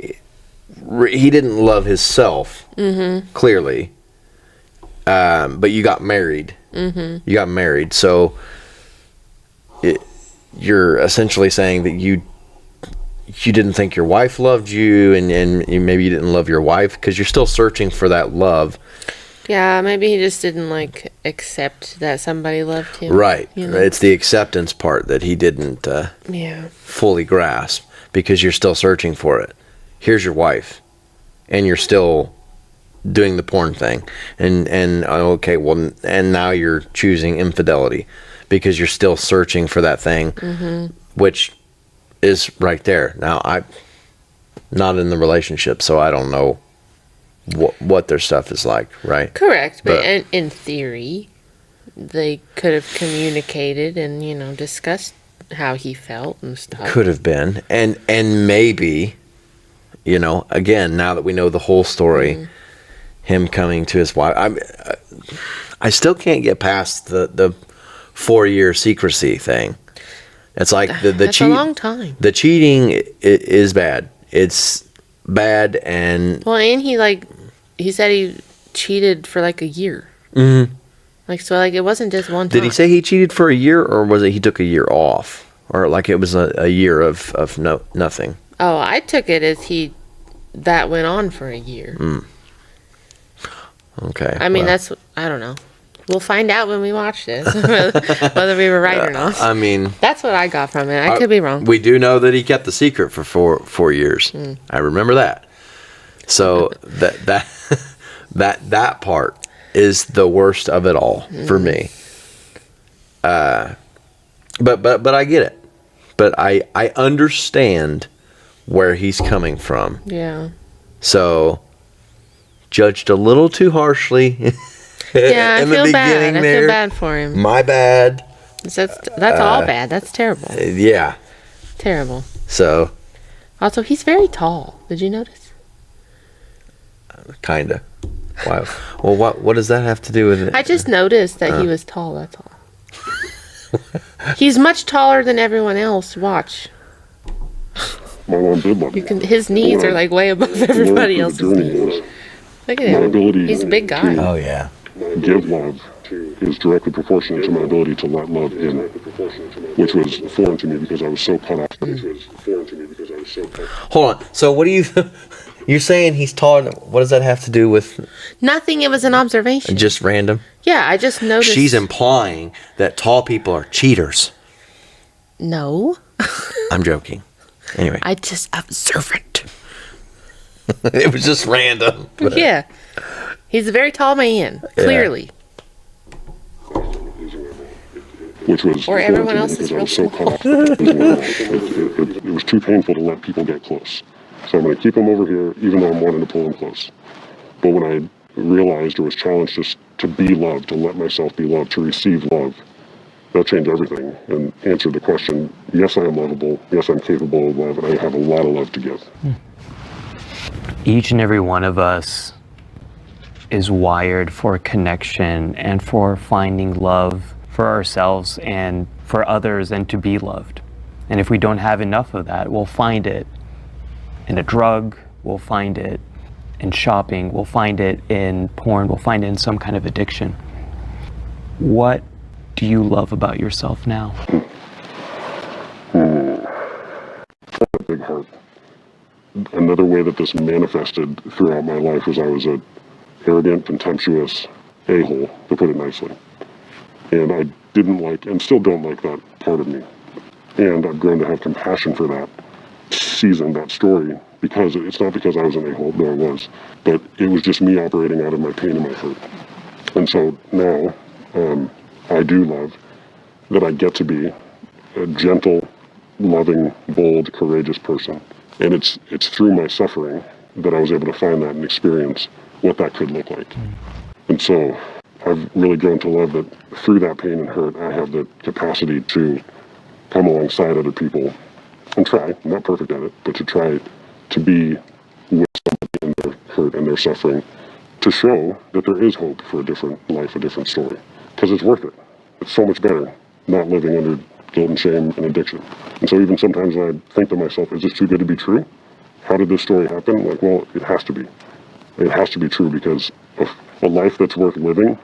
He didn't love himself, clearly, but you got married. You got married, so you're essentially saying that you didn't think your wife loved you, and maybe you didn't love your wife, because you're still searching for that love. Yeah, maybe he just didn't like accept that somebody loved him. Right. You know? It's the acceptance part that he didn't fully grasp, because you're still searching for it. Here's your wife, and you're still doing the porn thing, and okay, well, and now you're choosing infidelity because you're still searching for that thing, which is right there. Now, I'm not in the relationship, so I don't know what their stuff is like, right? Correct, but in theory, they could have communicated and, you know, discussed how he felt and stuff. Could have been, and maybe, you know, again, now that we know the whole story, him coming to his wife, I still can't get past the 4-year secrecy thing. It's like that's a long time. The cheating is bad. It's bad, and he said he cheated for like a year. Like, so like it wasn't just one time. Did he say he cheated for a year, or was it he took a year off, or like it was a year of nothing? Oh, I took it as that went on for a year. Okay. I mean, I don't know. We'll find out when we watch this whether we were right or not. I mean, that's what I got from it. I could be wrong. We do know that he kept the secret for four years. I remember that. So that part is the worst of it all for me. But I get it. But I understand where he's coming from. Yeah. So judged a little too harshly. Yeah, I feel bad. I there. feel bad for him. My bad. That's all bad. That's terrible. Yeah. Terrible. So. Also, he's very tall. Did you notice? Kinda. Wow. Well, what does that have to do with it? I just noticed that he was tall. That's all. He's much taller than everyone else. Watch. My mom did love me. His knees are like way above everybody else's knees. Look at him. He's a big guy. Oh yeah. Give love is directly proportional to my ability to let love in, which was foreign to me because I was so caught up. Hold on. So what do you? You're saying he's taller? What does that have to do with? Nothing. It was an observation. Just random. Yeah, I just noticed. She's implying that tall people are cheaters. No. I'm joking. Anyway. I just observe it. It was just random. Yeah. He's a very tall man, clearly. Which was or everyone else is real small. It was too painful to let people get close. So I'm going to keep him over here, even though I'm wanting to pull him close. But when I realized or was challenged just to be loved, to let myself be loved, to receive love, that changed everything and answered the question, yes, I am lovable, yes, I'm capable of love, and I have a lot of love to give. Each and every one of us is wired for connection and for finding love for ourselves and for others and to be loved. And if we don't have enough of that, we'll find it in a drug, we'll find it in shopping, we'll find it in porn, we'll find it in some kind of addiction. What do you love about yourself now? A big heart. Another way that this manifested throughout my life was I was a arrogant, contemptuous a-hole, to put it nicely. And I didn't like, and still don't like, that part of me. And I've grown to have compassion for that season, that story, because it's not because I was an a-hole, though I was, but it was just me operating out of my pain and my hurt. And so now, I do love that I get to be a gentle, loving, bold, courageous person. And it's through my suffering that I was able to find that and experience what that could look like. And so I've really grown to love that through that pain and hurt, I have the capacity to come alongside other people and try, I'm not perfect at it, but to try to be with somebody in their hurt and their suffering to show that there is hope for a different life, a different story. Because it's worth it. It's so much better not living under guilt and shame and addiction. And so even sometimes when I think to myself, is this too good to be true? How did this story happen? Like, well, it has to be. It has to be true because a life that's worth living,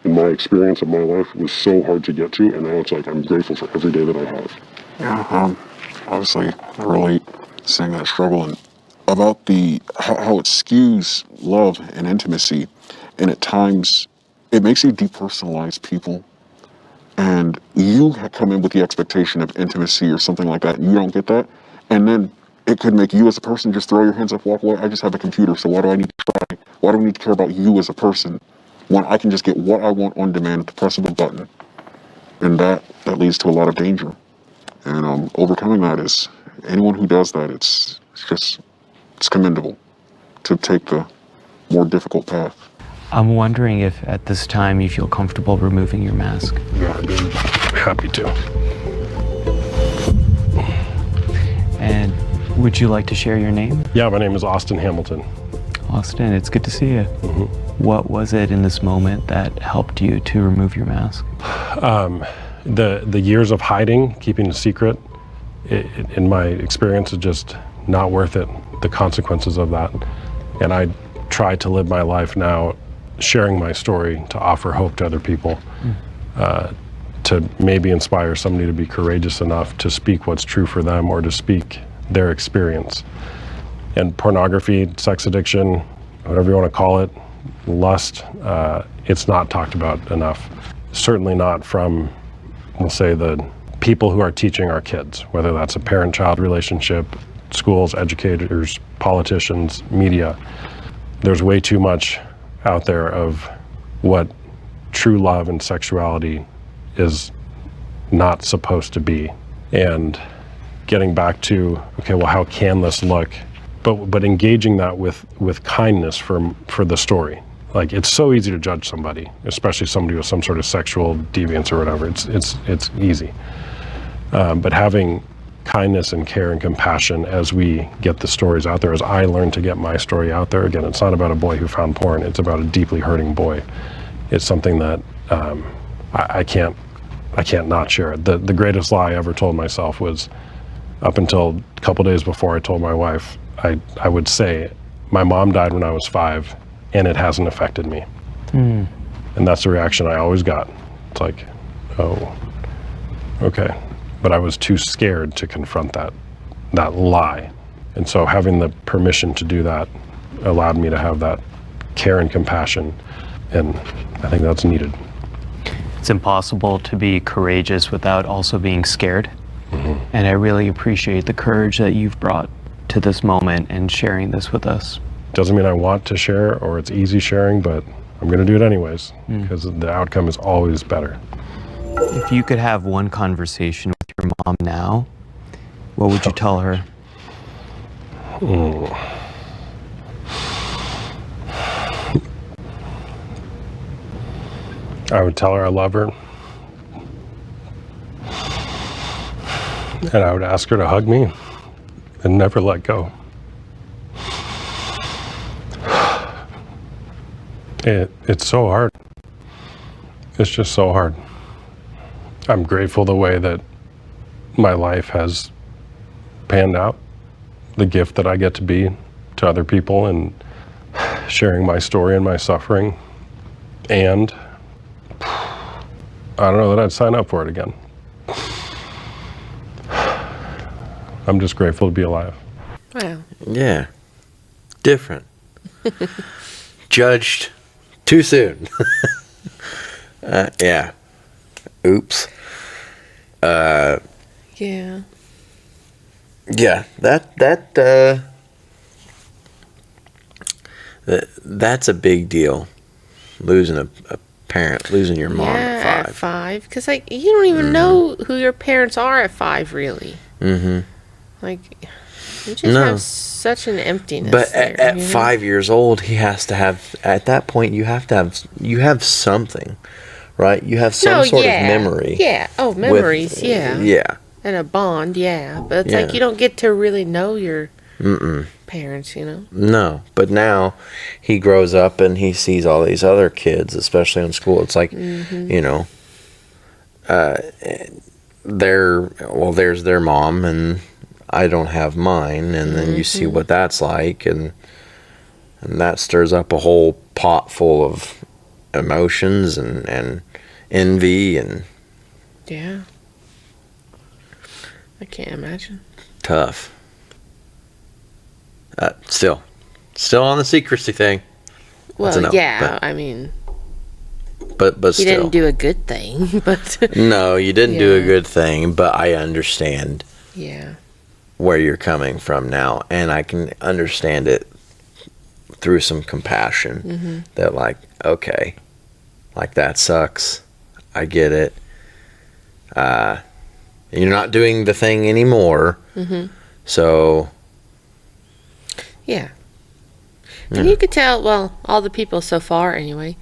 in my experience of my life, was so hard to get to, and now it's like I'm grateful for every day that I have. Yeah, obviously, I relate seeing that struggle and about how it skews love and intimacy And at times, it makes you depersonalize people. And you come in with the expectation of intimacy or something like that, and you don't get that. And then it could make you as a person just throw your hands up, walk away. I just have a computer, so why do I need to try? Why do I need to care about you as a person when I can just get what I want on demand at the press of a button? And that leads to a lot of danger. And overcoming that is, anyone who does that, it's commendable to take the more difficult path. I'm wondering if at this time you feel comfortable removing your mask. Yeah, I'd be happy to. And would you like to share your name? Yeah, my name is Austin Hamilton. Austin, it's good to see you. What was it in this moment that helped you to remove your mask? The years of hiding, keeping a secret, in my experience, is just not worth it, the consequences of that. And I try to live my life now sharing my story to offer hope to other people, to maybe inspire somebody to be courageous enough to speak what's true for them or to speak their experience. And pornography, sex addiction, whatever you want to call it, lust, it's not talked about enough. Certainly not from, we'll say, the people who are teaching our kids, whether that's a parent-child relationship, schools, educators, politicians, media. There's way too much out there of what true love and sexuality is not supposed to be. And getting back to, okay, well, how can this look? But engaging that with kindness for the story. Like, it's so easy to judge somebody, especially somebody with some sort of sexual deviance or whatever. It's easy. But having kindness and care and compassion as we get the stories out there, as I learn to get my story out there. Again, it's not about a boy who found porn. It's about a deeply hurting boy. It's something that I can't not share it. The greatest lie I ever told myself was, up until a couple days before I told my wife, I would say, my mom died when I was 5 and it hasn't affected me. And that's the reaction I always got. It's like, oh, okay. But I was too scared to confront that lie. And so having the permission to do that allowed me to have that care and compassion. And I think that's needed. It's impossible to be courageous without also being scared. And I really appreciate the courage that you've brought to this moment and sharing this with us. Doesn't mean I want to share or it's easy sharing, but I'm going to do it anyways because the outcome is always better. If you could have one conversation with your mom now, what would you tell her? I would tell her I love her. And I would ask her to hug me and never let go. It's so hard. It's just so hard. I'm grateful the way that my life has panned out, the gift that I get to be to other people and sharing my story and my suffering. And I don't know that I'd sign up for it again. I'm just grateful to be alive. Wow. Yeah. Different. Judged too soon. Yeah. Oops. Yeah. Yeah. That's a big deal. Losing a parent, losing your mom at 5. At 5, because like you don't even know who your parents are at 5, really. Like you just have such an emptiness. But there, at 5 years old, he has to have. At that point, you have something, right? You have some sort of memory. Yeah. Oh, memories. Yeah. Yeah. And a bond. Yeah. But it's like you don't get to really know your parents. No, but now he grows up and he sees all these other kids, especially in school. It's like, there's their mom and I don't have mine, and then you see what that's like, and that stirs up a whole pot full of emotions and envy and yeah. I can't imagine. Tough. Still on the secrecy thing. Well, no, yeah, I mean, but he still. didn't do a good thing, but No, you didn't do a Yeah. good thing, but I understand yeah, where you're coming from now, and I can understand it through some compassion that, like, okay, like, that sucks. I get it. You're not doing the thing anymore. So, yeah. And you could tell, well, all the people so far anyway,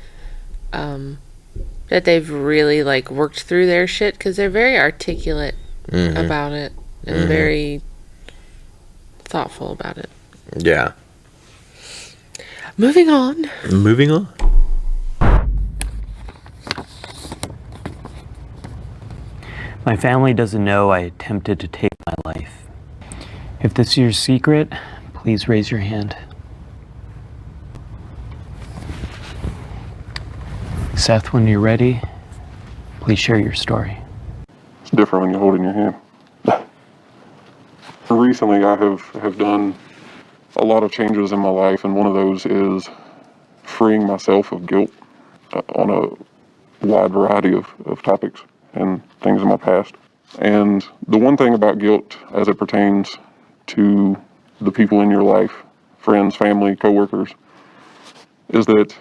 that they've really like worked through their shit because they're very articulate about it and very thoughtful about it. yeah. Moving on. Moving on. My family doesn't know I attempted to take my life. If this is your secret, please raise your hand. Seth, when you're ready, please share your story. It's different when you hold it in your hand. Recently, I have done a lot of changes in my life, and one of those is freeing myself of guilt on a wide variety of topics and things in my past. And the one thing about guilt as it pertains to the people in your life, friends, family, coworkers, is that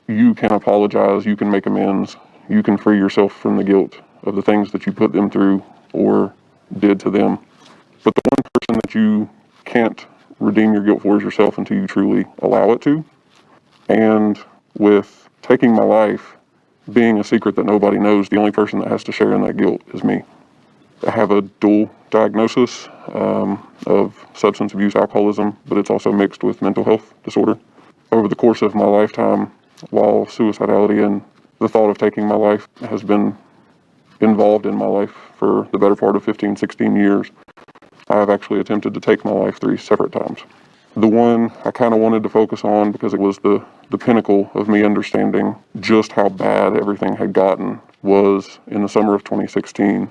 you can apologize, you can make amends, you can free yourself from the guilt of the things that you put them through or did to them. But the one person that you can't redeem your guilt for is yourself until you truly allow it to. And with taking my life being a secret that nobody knows, the only person that has to share in that guilt is me. I have a dual diagnosis of substance abuse, alcoholism, but it's also mixed with mental health disorder. Over the course of my lifetime, while suicidality and the thought of taking my life has been involved in my life for the better part of 15, 16 years, I have actually attempted to take my life 3 separate times. The one I kind of wanted to focus on because it was the pinnacle of me understanding just how bad everything had gotten was in the summer of 2016.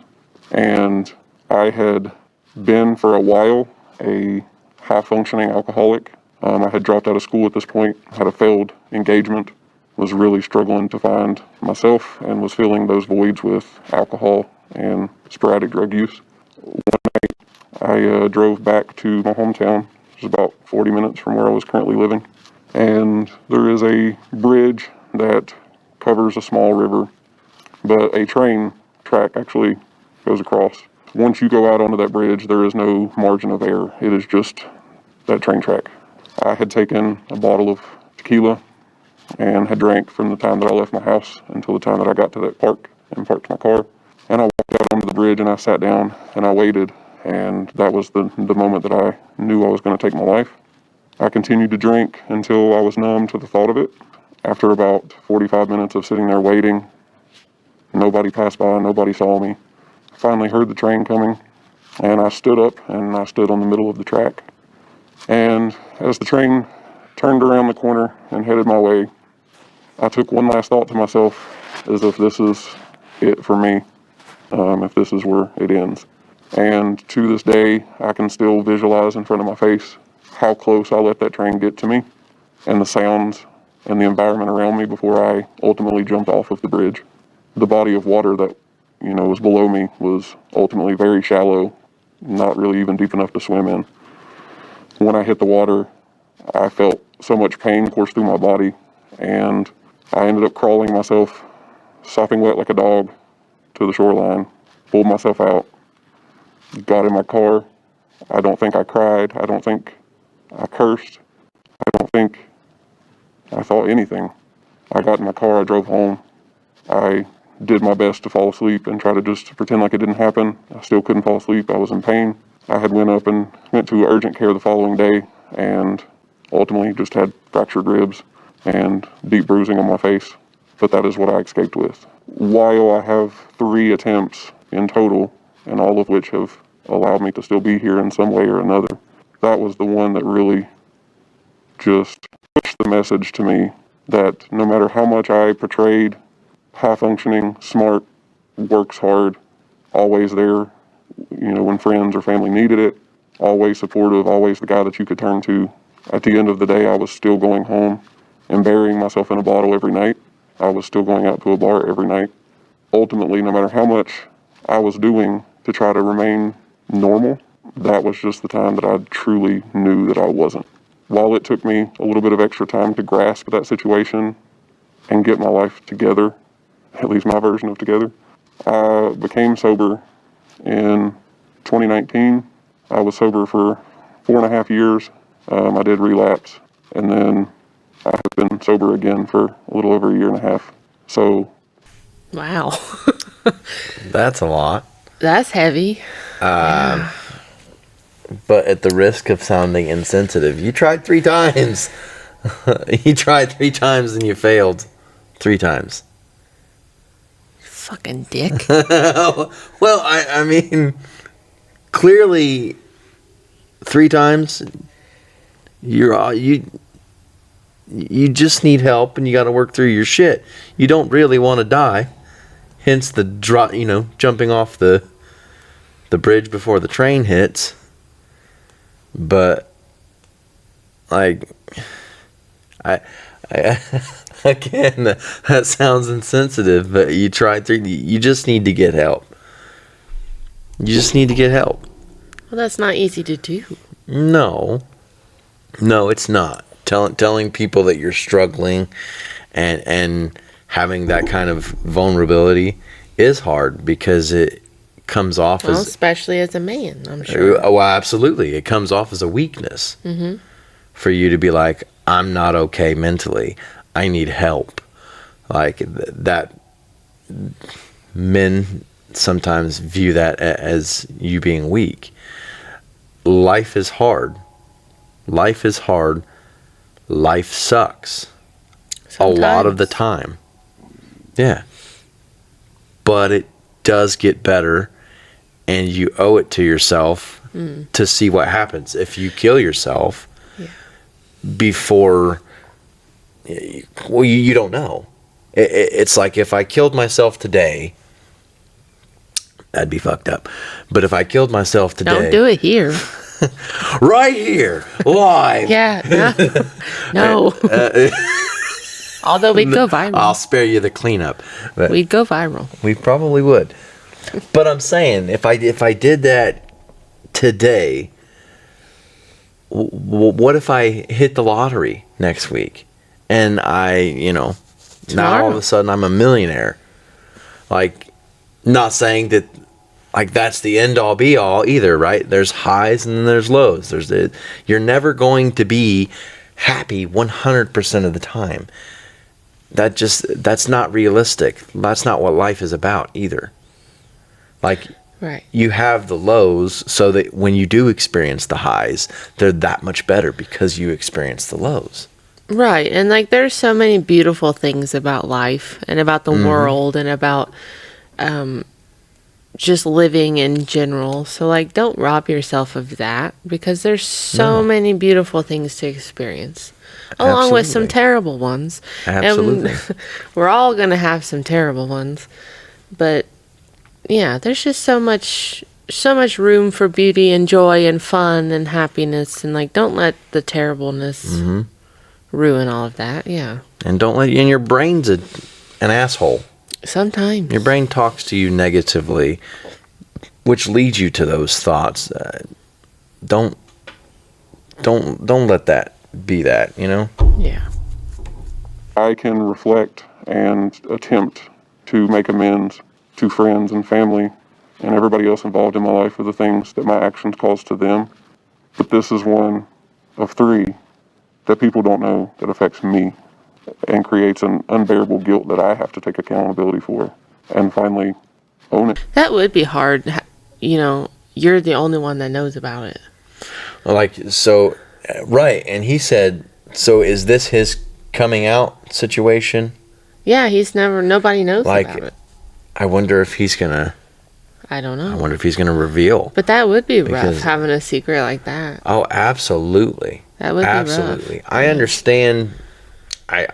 And I had been for a while a high-functioning alcoholic. I had dropped out of school at this point, had a failed engagement, was really struggling to find myself, and was filling those voids with alcohol and sporadic drug use. One night, I drove back to my hometown, which is about 40 minutes from where I was currently living, and there is a bridge that covers a small river, but a train track actually goes across. Once you go out onto that bridge, there is no margin of error. It is just that train track. I had taken a bottle of tequila and had drank from the time that I left my house until the time that I got to that park and parked my car. And I walked out onto the bridge and I sat down and I waited, and that was the moment that I knew I was going to take my life. I continued to drink until I was numb to the thought of it. After about 45 minutes of sitting there waiting, nobody passed by, nobody saw me. I finally heard the train coming, and I stood up and I stood on the middle of the track. And as the train turned around the corner and headed my way, I took one last thought to myself, as if this is it for me, if this is where it ends. And to this day, I can still visualize in front of my face how close I let that train get to me, and the sounds and the environment around me before I ultimately jumped off of the bridge. The body of water that, was below me was ultimately very shallow, not really even deep enough to swim in. When I hit the water, I felt so much pain course through my body, and I ended up crawling myself, sopping wet like a dog, to the shoreline, pulled myself out, got in my car. I don't think I cried. I don't think I cursed. I don't think I thought anything. I got in my car, I drove home. I did my best to fall asleep and try to just pretend like it didn't happen. I still couldn't fall asleep. I was in pain. I had went to urgent care the following day and ultimately just had fractured ribs and deep bruising on my face. But that is what I escaped with. While I have 3 attempts in total, and all of which have allowed me to still be here in some way or another, that was the one that really just pushed the message to me that no matter how much I portrayed high-functioning, smart, works hard, always there, when friends or family needed it, always supportive, always the guy that you could turn to, at the end of the day, I was still going home and burying myself in a bottle every night. I was still going out to a bar every night. Ultimately, no matter how much I was doing to try to remain normal, that was just the time that I truly knew that I wasn't. While it took me a little bit of extra time to grasp that situation and get my life together, at least my version of together, I became sober in 2019. I was sober for 4.5 years. I did relapse, and then I have been sober again for a little over 1.5 years. So, wow. That's a lot. That's heavy. But at the risk of sounding insensitive, you tried 3 times. You tried 3 times and you failed 3 times. Fucking dick. Well, I mean, clearly 3 times. You just need help, and you got to work through your shit. You don't really want to die. Hence the jumping off the bridge before the train hits. But like, I again, that sounds insensitive, but you tried 3. You just need to get help. You just need to get help. Well, that's not easy to do. No, it's not. Telling people that you're struggling and having that kind of vulnerability is hard, because it comes off as, especially as a man, I'm sure. Well, absolutely. It comes off as a weakness for you to be like, I'm not okay mentally. I need help. Like that. Men sometimes view that as you being weak. Life is hard. Life is hard. Life sucks. Sometimes. A lot of the time. Yeah. But it does get better, and you owe it to yourself to see what happens if you kill yourself before. Well, you don't know. It's like, if I killed myself today, that'd be fucked up. But if I killed myself today, don't do it here. Right here, live. Yeah, no. Although we'd go viral. I'll spare you the cleanup. But we'd go viral. We probably would. But I'm saying, if I did that today, what if I hit the lottery next week, and now all of a sudden I'm a millionaire? Like, not saying that, like, that's the end all be all either, right? There's highs and then there's lows. You're never going to be happy 100% of the time. That's not realistic. That's not what life is about either. Like, right. You have the lows so that when you do experience the highs, they're that much better because you experience the lows. Right. And like, there's so many beautiful things about life and about the world and about just living in general. So like, don't rob yourself of that, because there's so many beautiful things to experience, along with some terrible ones. Absolutely. And we're all going to have some terrible ones, but yeah, there's just so much room for beauty and joy and fun and happiness, and like, don't let the terribleness ruin all of that. Yeah. And don't let your brain's an asshole. Sometimes your brain talks to you negatively, which leads you to those thoughts. Don't let that be that, Yeah. I can reflect and attempt to make amends to friends and family and everybody else involved in my life for the things that my actions caused to them. But this is one of 3 that people don't know that affects me, and creates an unbearable guilt that I have to take accountability for and finally own it. That would be hard. You're the only one that knows about it. Like, so, right. And he said, so is this his coming out situation? Yeah, nobody knows about it. I wonder if he's gonna, I don't know. I wonder if he's gonna reveal. But that would be rough, having a secret like that. Oh, absolutely. That would be rough. I understand. I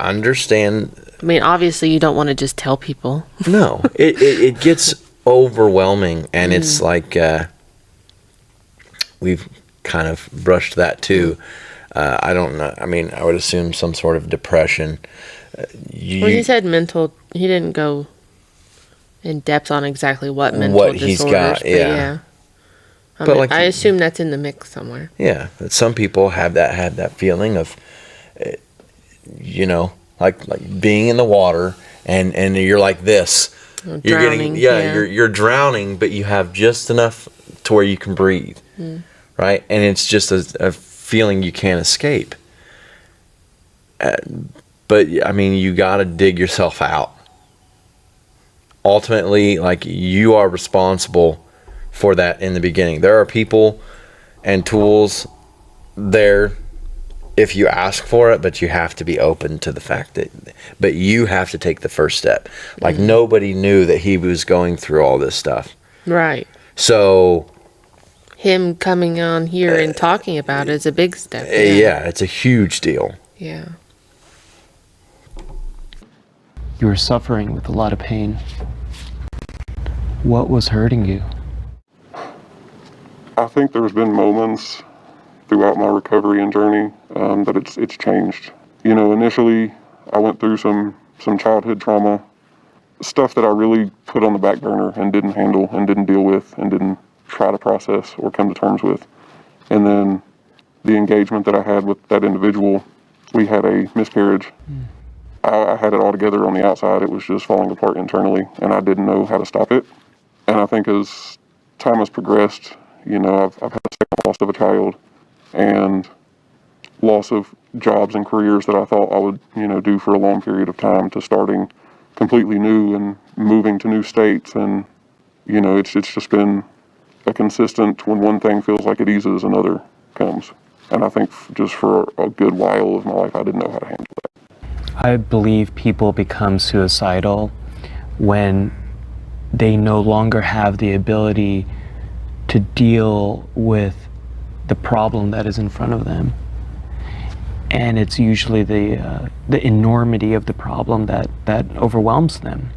mean, obviously you don't want to just tell people. No, it gets overwhelming, and it's like, we've kind of brushed that too. I don't know. I mean, I would assume some sort of depression. Well, he said mental. He didn't go in depth on exactly what mental disorders. He's got, yeah. I assume that's in the mix somewhere. Yeah, but some people had that feeling of, like being in the water and you're like this. You're drowning. You're drowning, but you have just enough to where you can breathe, right? And it's just a feeling you can't escape. But I mean, you got to dig yourself out. Ultimately, like, you are responsible for that in the beginning. There are people and tools there if you ask for it, but you have to be open to the fact that, but you have to take the first step. Like, nobody knew that he was going through all this stuff. Right. So him coming on here and talking about it is a big step. Yeah, it's a huge deal. Yeah. You were suffering with a lot of pain. What was hurting you? I think there's been moments throughout my recovery and journey that it's changed. You know, initially I went through some childhood trauma, stuff that I really put on the back burner and didn't handle and didn't deal with and didn't try to process or come to terms with. And then the engagement that I had with that individual, we had a miscarriage. I had it all together on the outside. It was just falling apart internally, and I didn't know how to stop it. And I think as time has progressed, you know, I've had a second loss of a child and loss of jobs and careers that I thought I would, you know, do for a long period of time, to starting completely new and moving to new states. And, you know, it's just been a consistent, when one thing feels like it eases, another comes. And I think just for a good while of my life, I didn't know how to handle that. I believe people become suicidal when they no longer have the ability to deal with the problem that is in front of them. And it's usually the enormity of the problem that overwhelms them.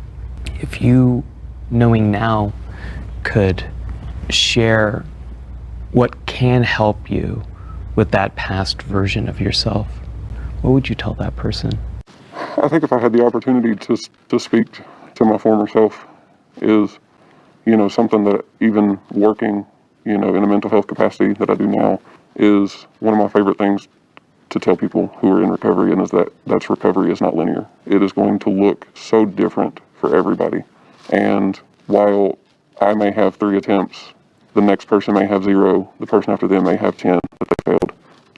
If you, knowing now, could share what can help you with that past version of yourself, what would you tell that person? I think if I had the opportunity to speak to my former self, is, you know, something that even working, you know, in a mental health capacity that I do now, is one of my favorite things to tell people who are in recovery, and is that's recovery is not linear. It is going to look so different for everybody. And while I may have 3 attempts, the next person may have 0, the person after them may have 10 that they failed.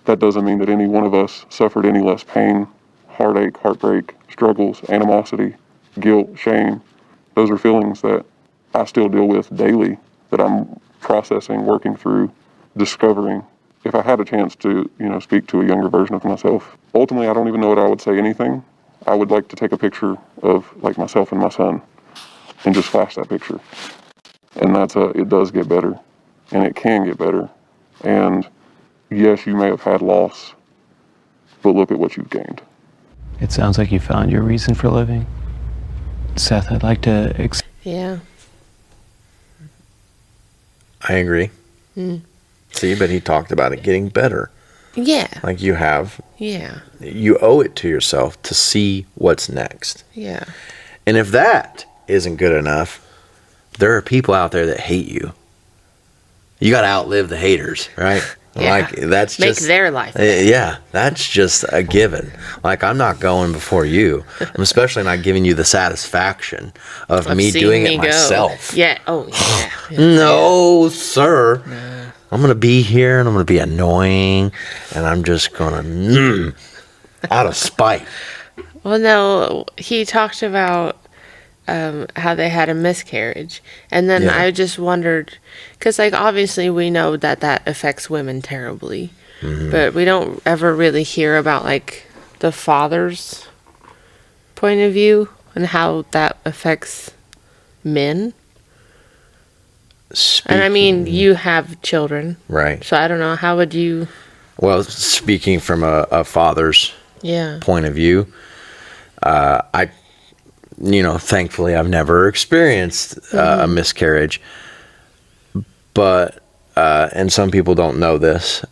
That doesn't mean that any one of us suffered any less pain, heartache, heartbreak, struggles, animosity, guilt, shame. Those are feelings that I still deal with daily, that I'm processing, working through, discovering. If I had a chance to, you know, speak to a younger version of myself, ultimately I don't even know that I would say anything. I would like to take a picture of, like, myself and my son and just flash that picture. And it does get better, and it can get better. And yes, you may have had loss, but look at what you've gained. It sounds like you found your reason for living. Seth, I'd like to... Yeah. I agree. See, but he talked about it getting better. Yeah. Like you have. Yeah. You owe it to yourself to see what's next. Yeah. And if that isn't good enough, there are people out there that hate you. You got to outlive the haters, right? Yeah. Like, that's make just, their life better. Yeah, that's just a given. Like, I'm not going before you. I'm especially not giving you the satisfaction of me doing it myself. Yeah. Oh, yeah. No, sir. I'm going to be here and I'm going to be annoying and I'm just going to out of spite. Well, no, he talked about how they had a miscarriage. And then I just wondered, because, like, obviously we know that affects women terribly. But we don't ever really hear about, like, the father's point of view and how that affects men. And I mean, you have children. Right. So I don't know, how would you... Well, speaking from a father's point of view, thankfully I've never experienced a miscarriage, but and some people don't know this,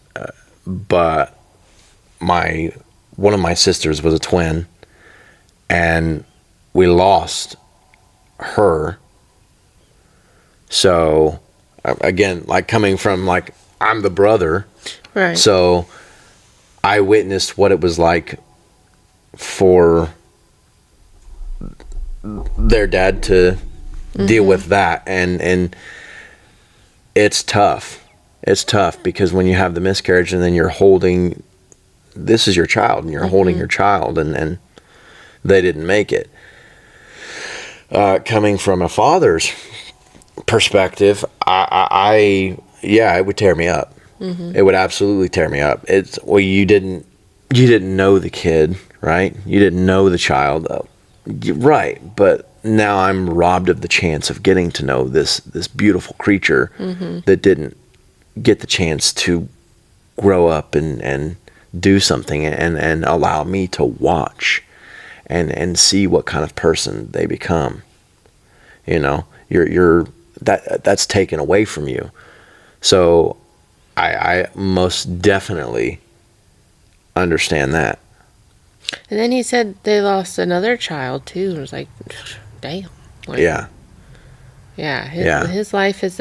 but one of my sisters was a twin, and we lost her. So again, like coming from like I'm the brother, Right. so I witnessed what it was like for their dad to deal with that, and it's tough. It's tough because when you have the miscarriage and then you're holding, this is your child, and you're holding your child, and they didn't make it. Coming from a father's perspective, it would tear me up. It would absolutely tear me up. You didn't know the kid, right? You didn't know the child, right? But now I'm robbed of the chance of getting to know this beautiful creature that didn't get the chance to grow up and do something and allow me to watch and see what kind of person they become. You know, that's taken away from you. So I most definitely understand that. And then he said they lost another child too. It was like, damn. Like, Yeah. His life has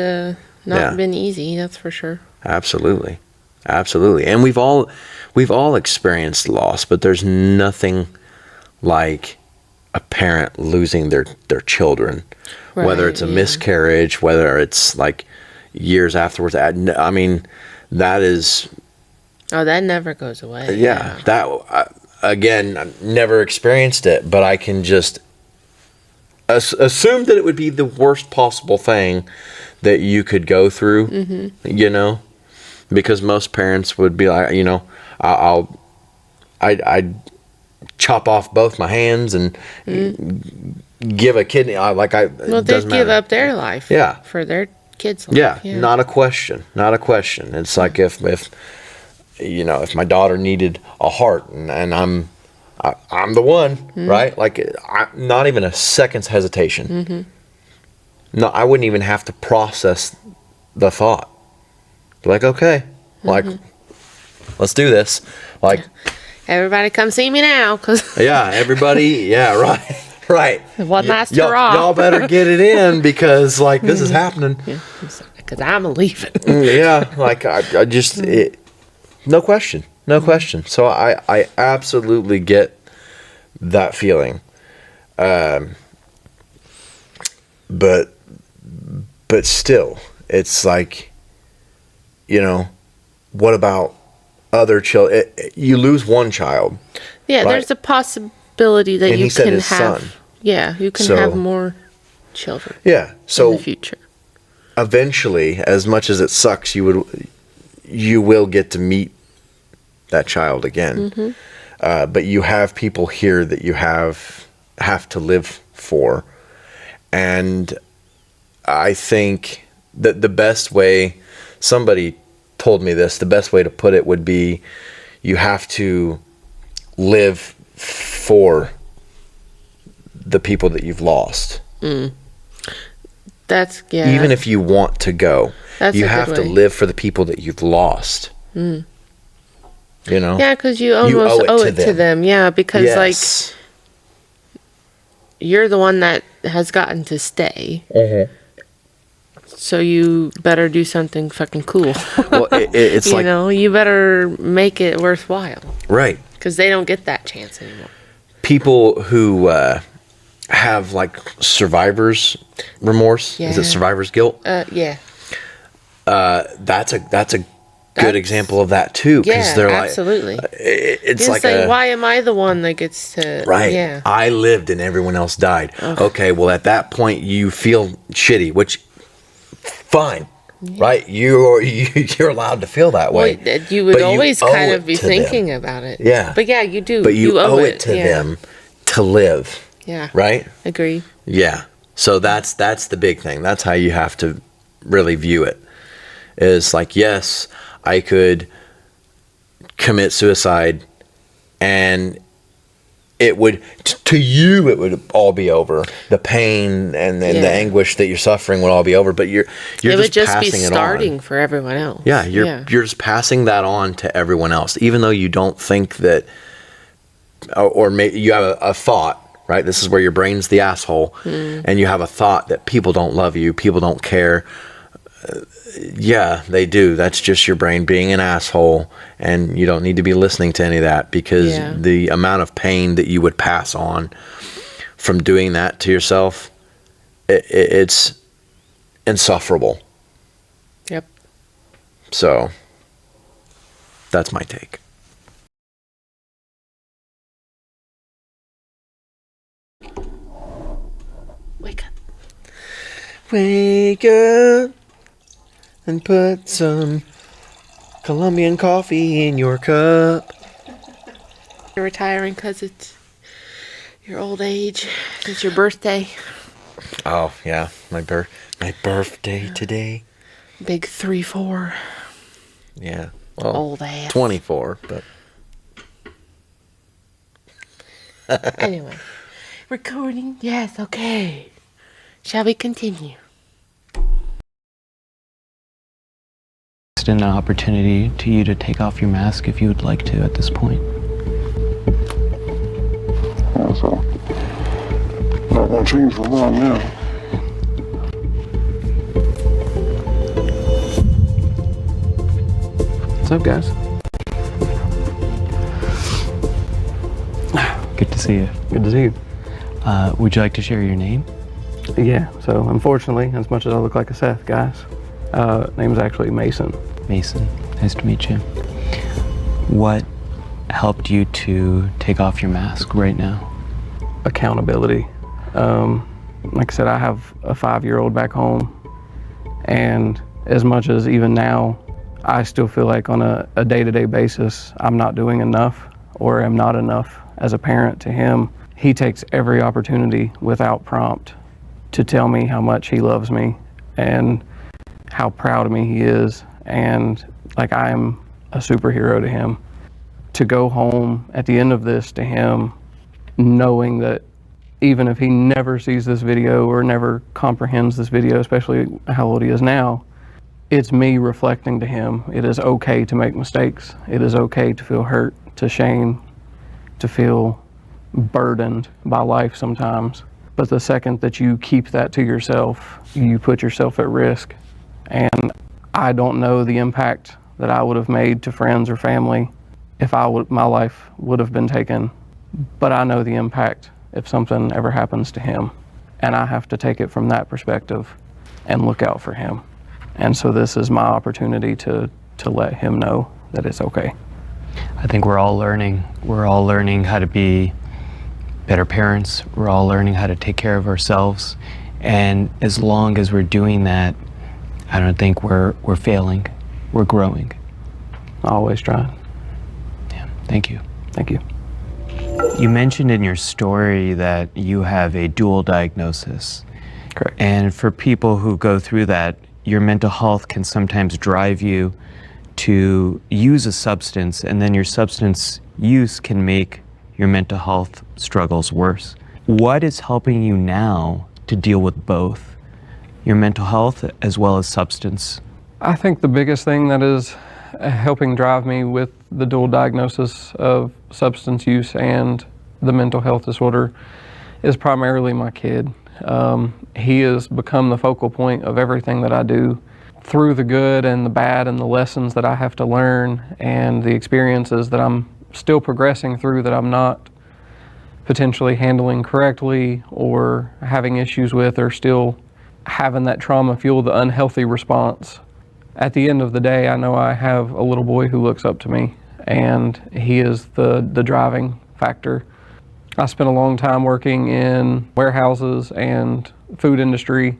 not been easy, that's for sure. Absolutely. And we've all experienced loss, but there's nothing like a parent losing their children, Right, whether it's a miscarriage, whether it's like years afterwards. I mean, that is... Oh, that never goes away. Yeah. That, again, I've never experienced it, but I can just assume that it would be the worst possible thing that you could go through, you know, because most parents would be like, you know, I'd chop off both my hands and give a kidney. Well, they'd give up their life for their kids' life. Yeah, not a question. It's like if you know, if my daughter needed a heart and I'm the one, right? Like, not even a second's hesitation. No, I wouldn't even have to process the thought. Be like, okay, like, let's do this. Like, everybody come see me now, cause everybody, right. One last hurrah. Y'all better get it in because like this is happening. Because I'm leaving. Like I just no question. So I absolutely get that feeling, but still, it's like, you know, what about other children? You lose one child. Yeah, right? There's a possibility that you can have. Son. Yeah, you can have more children. Yeah, so in the future. Eventually, as much as it sucks, you will get to meet that child again. But you have people here that you have to live for, and I think that the best way, somebody told me this, the best way to put it would be, you have to live for the people that you've lost. That's Even if you want to go, you have to way. live for the people that you've lost. You know? Yeah, because you almost owe it to them. Yeah, because like you're the one that has gotten to stay. So you better do something fucking cool. Well, it's you like, know, you better make it worthwhile. Right. Because they don't get that chance anymore. People who have like survivor's remorse. Is it survivor's guilt? Yeah. That's a good example of that too. Yeah, they're absolutely. Like, it's like why am I the one that gets to? Right. Yeah. I lived and everyone else died. Ugh. Okay. Well, at that point you feel shitty, which fine. Right. You're allowed to feel that way. Well, you would always kind of be thinking about it. Yeah. But yeah, you do. But you owe it to yeah. them to live. Yeah. Right? Agree. Yeah. So that's the big thing. That's how you have to really view it. Is like, yes, I could commit suicide and it would, to you, it would all be over. The pain and the anguish that you're suffering would all be over. But you're it would just passing be starting for everyone else. Yeah, you're just passing that on to everyone else, even though you don't think that, or you have a thought. Right, this is where your brain's the asshole, and you have a thought that people don't love you, people don't care. Yeah, they do. That's just your brain being an asshole, and you don't need to be listening to any of that, because the amount of pain that you would pass on from doing that to yourself, it's insufferable. Yep. So that's my take. Wake up. Wake up and put some Colombian coffee in your cup. You're retiring because it's your old age. It's your birthday. Oh, yeah. My birthday today. Big 3-4. Yeah. Well, old ass. 24, but... Anyway. Recording? Yes, okay. Shall we continue? An opportunity to you to take off your mask if you would like to at this point. Yeah, so not gonna change for long now. What's up, guys? Good to see you. Good to see you. Would you like to share your name? Yeah, so unfortunately, as much as I look like a Seth, guys, name's actually Mason. Mason, nice to meet you. What helped you to take off your mask right now? Accountability. Like I said, I have a 5-year-old back home, and as much as even now, I still feel like on a day-to-day basis, I'm not doing enough or am not enough as a parent to him. He takes every opportunity without prompt to tell me how much he loves me and how proud of me he is, and like I am a superhero to him. To go home at the end of this to him, knowing that even if he never sees this video or never comprehends this video, especially how old he is now, it's me reflecting to him, it is okay to make mistakes. It is okay to feel hurt, to shame, to feel burdened by life sometimes. But the second that you keep that to yourself, you put yourself at risk. And I don't know the impact that I would have made to friends or family if my life would have been taken. But I know the impact if something ever happens to him. And I have to take it from that perspective and look out for him. And so this is my opportunity to let him know that it's okay. I think we're all learning. We're all learning how to be better parents. We're all learning how to take care of ourselves. And as long as we're doing that, I don't think we're failing. We're growing. Always trying. Yeah, thank you. Thank you. You mentioned in your story that you have a dual diagnosis. Correct. And for people who go through that, your mental health can sometimes drive you to use a substance, and then your substance use can make your mental health struggles worse. What is helping you now to deal with both? Your mental health as well as substance? I think the biggest thing that is helping drive me with the dual diagnosis of substance use and the mental health disorder is primarily my kid. He has become the focal point of everything that I do, through the good and the bad and the lessons that I have to learn and the experiences that I'm still progressing through that I'm not potentially handling correctly or having issues with, or still having that trauma fuel the unhealthy response. At the end of the day, I know I have a little boy who looks up to me, and he is the driving factor. I spent a long time working in warehouses and food industry.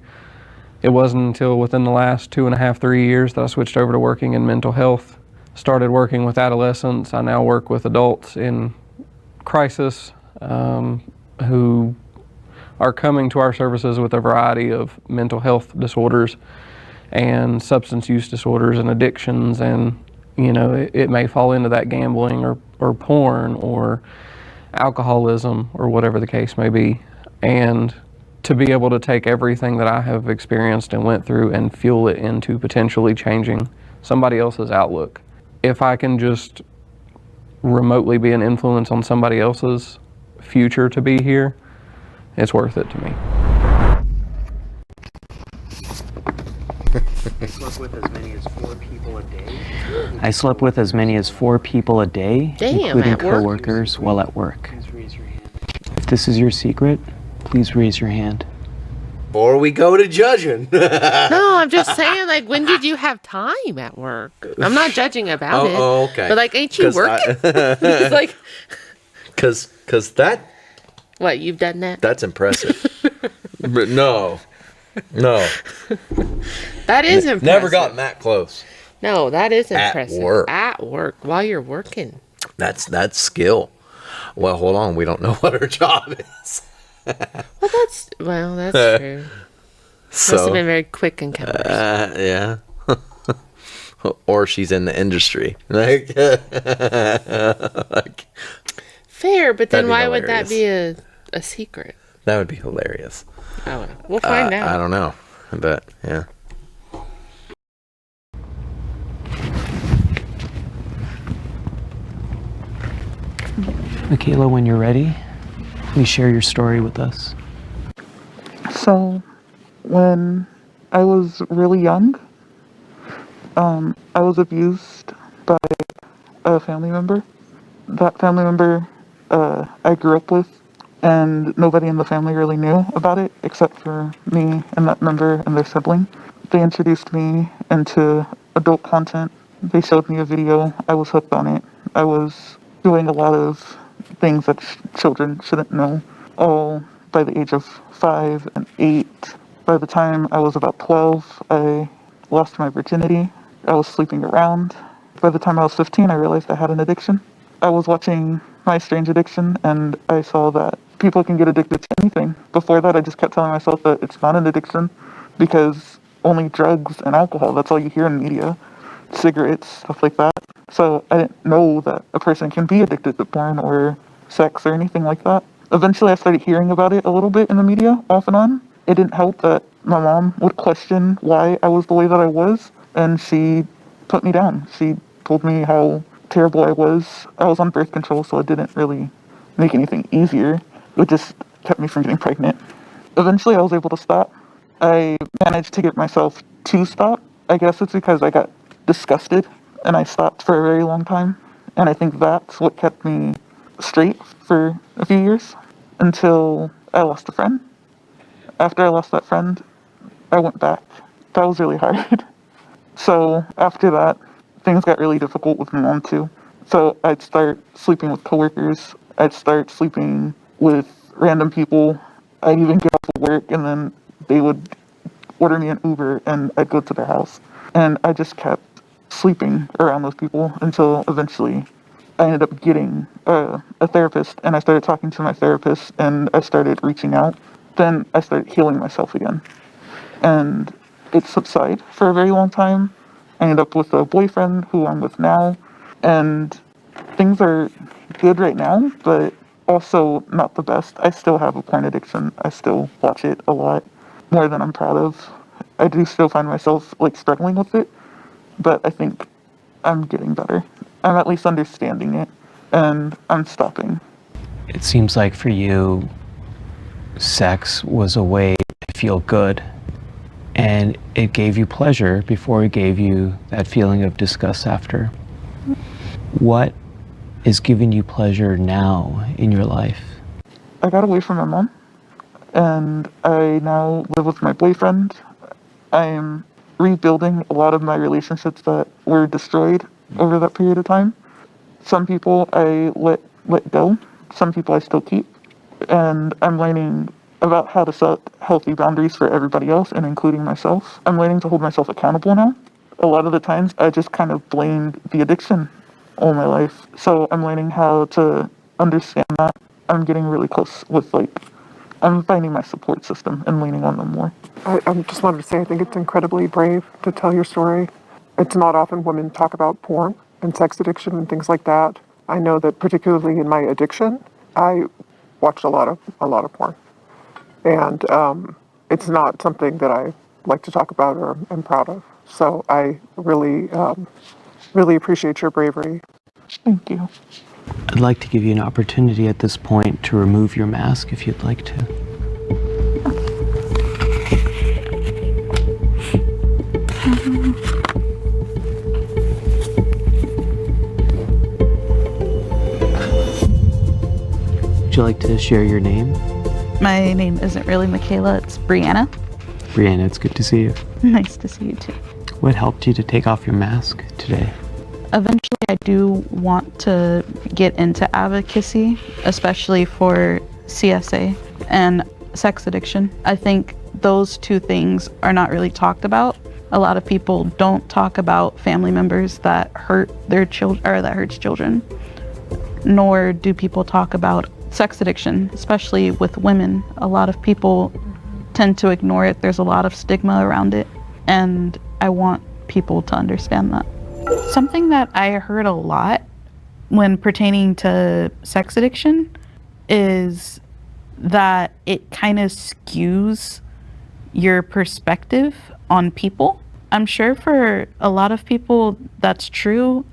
It wasn't until within the last 2.5, 3 years that I switched over to working in mental health. Started working with adolescents. I now work with adults in crisis who are coming to our services with a variety of mental health disorders and substance use disorders and addictions, and you know, it may fall into that gambling or porn or alcoholism or whatever the case may be, and to be able to take everything that I have experienced and went through and fuel it into potentially changing somebody else's outlook. If I can just remotely be an influence on somebody else's future to be here, it's worth it to me. I slept with as many as 4 people a day. I slept with as many as 4 people a day, including coworkers, while at work. Please raise your hand. If this is your secret, please raise your hand. Before we go to judging. No, I'm just saying, like, when did you have time at work? I'm not judging about it. Oh, okay. But, like, ain't you working? It's like... Because that... What, you've done that? That's impressive. But no. That is impressive. Never gotten that close. No, that is impressive. work. At work, while you're working. That's skill. Well, hold on. We don't know what her job is. Well, that's true. So, Must have been very quick and kept yeah. Or she's in the industry. Fair, but then why would that be a secret? That would be hilarious. Oh, we'll find out. I don't know, but yeah. Michaela, when you're ready, please share your story with us. So, when I was really young, I was abused by a family member. That family member I grew up with, and nobody in the family really knew about it except for me and that member and their sibling. They introduced me into adult content. They showed me a video. I was hooked on it. I was doing a lot of things that children shouldn't know, all by the age of 5 and 8. By the time I was about 12, I lost my virginity. I was sleeping around. By the time I was 15, I realized I had an addiction. I was watching My Strange Addiction, and I saw that people can get addicted to anything. Before that, I just kept telling myself that it's not an addiction because only drugs and alcohol, that's all you hear in media, cigarettes, stuff like that. So I didn't know that a person can be addicted to porn or sex or anything like that. Eventually, I started hearing about it a little bit in the media, off and on. It didn't help that my mom would question why I was the way that I was, and she put me down. She told me how terrible I was. I was on birth control, so it didn't really make anything easier. It just kept me from getting pregnant. Eventually, I was able to stop. I managed to get myself to stop. I guess it's because I got disgusted, and I stopped for a very long time. And I think that's what kept me straight for a few years until I lost a friend. After I lost that friend, I went back. That was really hard. So after that, things got really difficult with my mom too. So I'd start sleeping with coworkers. I'd start sleeping with random people. I'd even get off of work and then they would order me an Uber and I'd go to their house. And I just kept sleeping around those people until eventually I ended up getting a therapist, and I started talking to my therapist and I started reaching out. Then I started healing myself again. And it subsided for a very long time. I ended up with a boyfriend who I'm with now, and things are good right now, but also not the best. I still have a porn addiction. I still watch it a lot, more than I'm proud of. I do still find myself like struggling with it, but I think I'm getting better. I'm at least understanding it, and I'm stopping. It seems like for you, sex was a way to feel good, and it gave you pleasure before it gave you that feeling of disgust after. What is giving you pleasure now in your life? I got away from my mom, and I now live with my boyfriend. I'm rebuilding a lot of my relationships that were destroyed over that period of time. Some people I let go, some people I still keep, and I'm learning about how to set healthy boundaries for everybody else, and including myself. I'm learning to hold myself accountable now. A lot of the times I just kind of blamed the addiction all my life. So I'm learning how to understand that. I'm getting really close with I'm finding my support system and leaning on them more. I just wanted to say I think it's incredibly brave to tell your story. It's not often women talk about porn and sex addiction and things like that. I know that particularly in my addiction, I watched a lot of porn, and it's not something that I like to talk about or am proud of. So I really appreciate your bravery. Thank you. I'd like to give you an opportunity at this point to remove your mask if you'd like to. Would you like to share your name? My name isn't really Michaela, it's Brianna. Brianna, it's good to see you. Nice to see you too. What helped you to take off your mask today? Eventually, I do want to get into advocacy, especially for CSA and sex addiction. I think those two things are not really talked about. A lot of people don't talk about family members that hurt their children or that hurts children, nor do people talk about sex addiction, especially with women. A lot of people tend to ignore it. There's a lot of stigma around it, and I want people to understand that. Something that I heard a lot when pertaining to sex addiction is that it kind of skews your perspective on people. I'm sure for a lot of people that's true,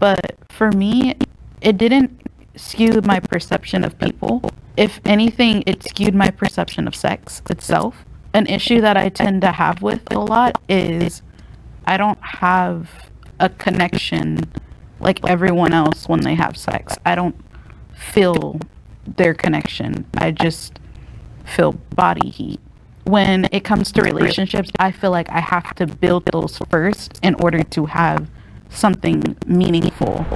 but for me, it didn't skew my perception of people. If anything, it skewed my perception of sex itself. An issue that I tend to have with a lot is I don't have a connection like everyone else when they have sex. I don't feel their connection. I just feel body heat. When it comes to relationships, I feel like I have to build those first in order to have something meaningful.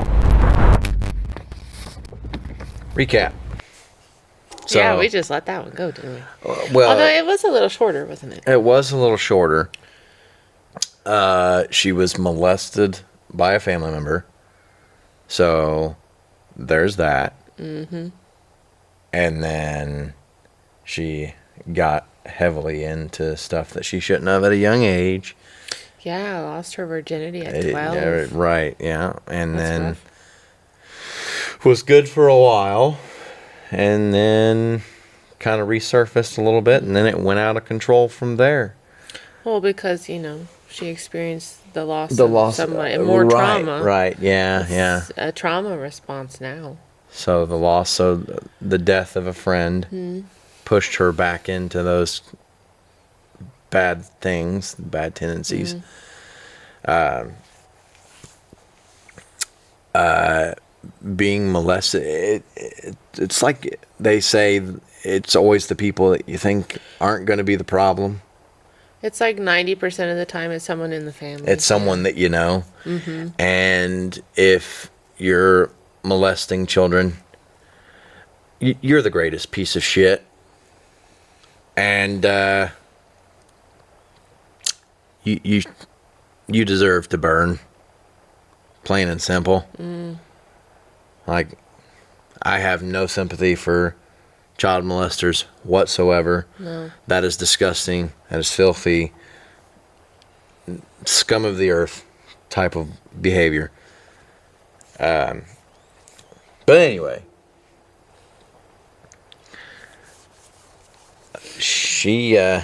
Recap. So, yeah, we just let that one go, didn't we? Well, although it was a little shorter, wasn't it? It was a little shorter. She was molested by a family member. So there's that. Mm-hmm. And then she got heavily into stuff that she shouldn't have at a young age. Yeah, lost her virginity at 12. Right, yeah. And that's then was good for a while. And then kind of resurfaced a little bit. And then it went out of control from there. Well, because, she experienced the loss of somebody, more trauma. Right, yeah, it's a trauma response now. So the death of a friend pushed her back into those bad things, bad tendencies. Being molested, it's like they say, it's always the people that you think aren't going to be the problem. It's like 90% of the time it's someone in the family. It's someone that you know. Mm-hmm. And if you're molesting children, you're the greatest piece of shit. And you deserve to burn. Plain and simple. Like, I have no sympathy for child molesters whatsoever. No. That is disgusting. That is filthy. Scum of the earth type of behavior. But anyway, she, you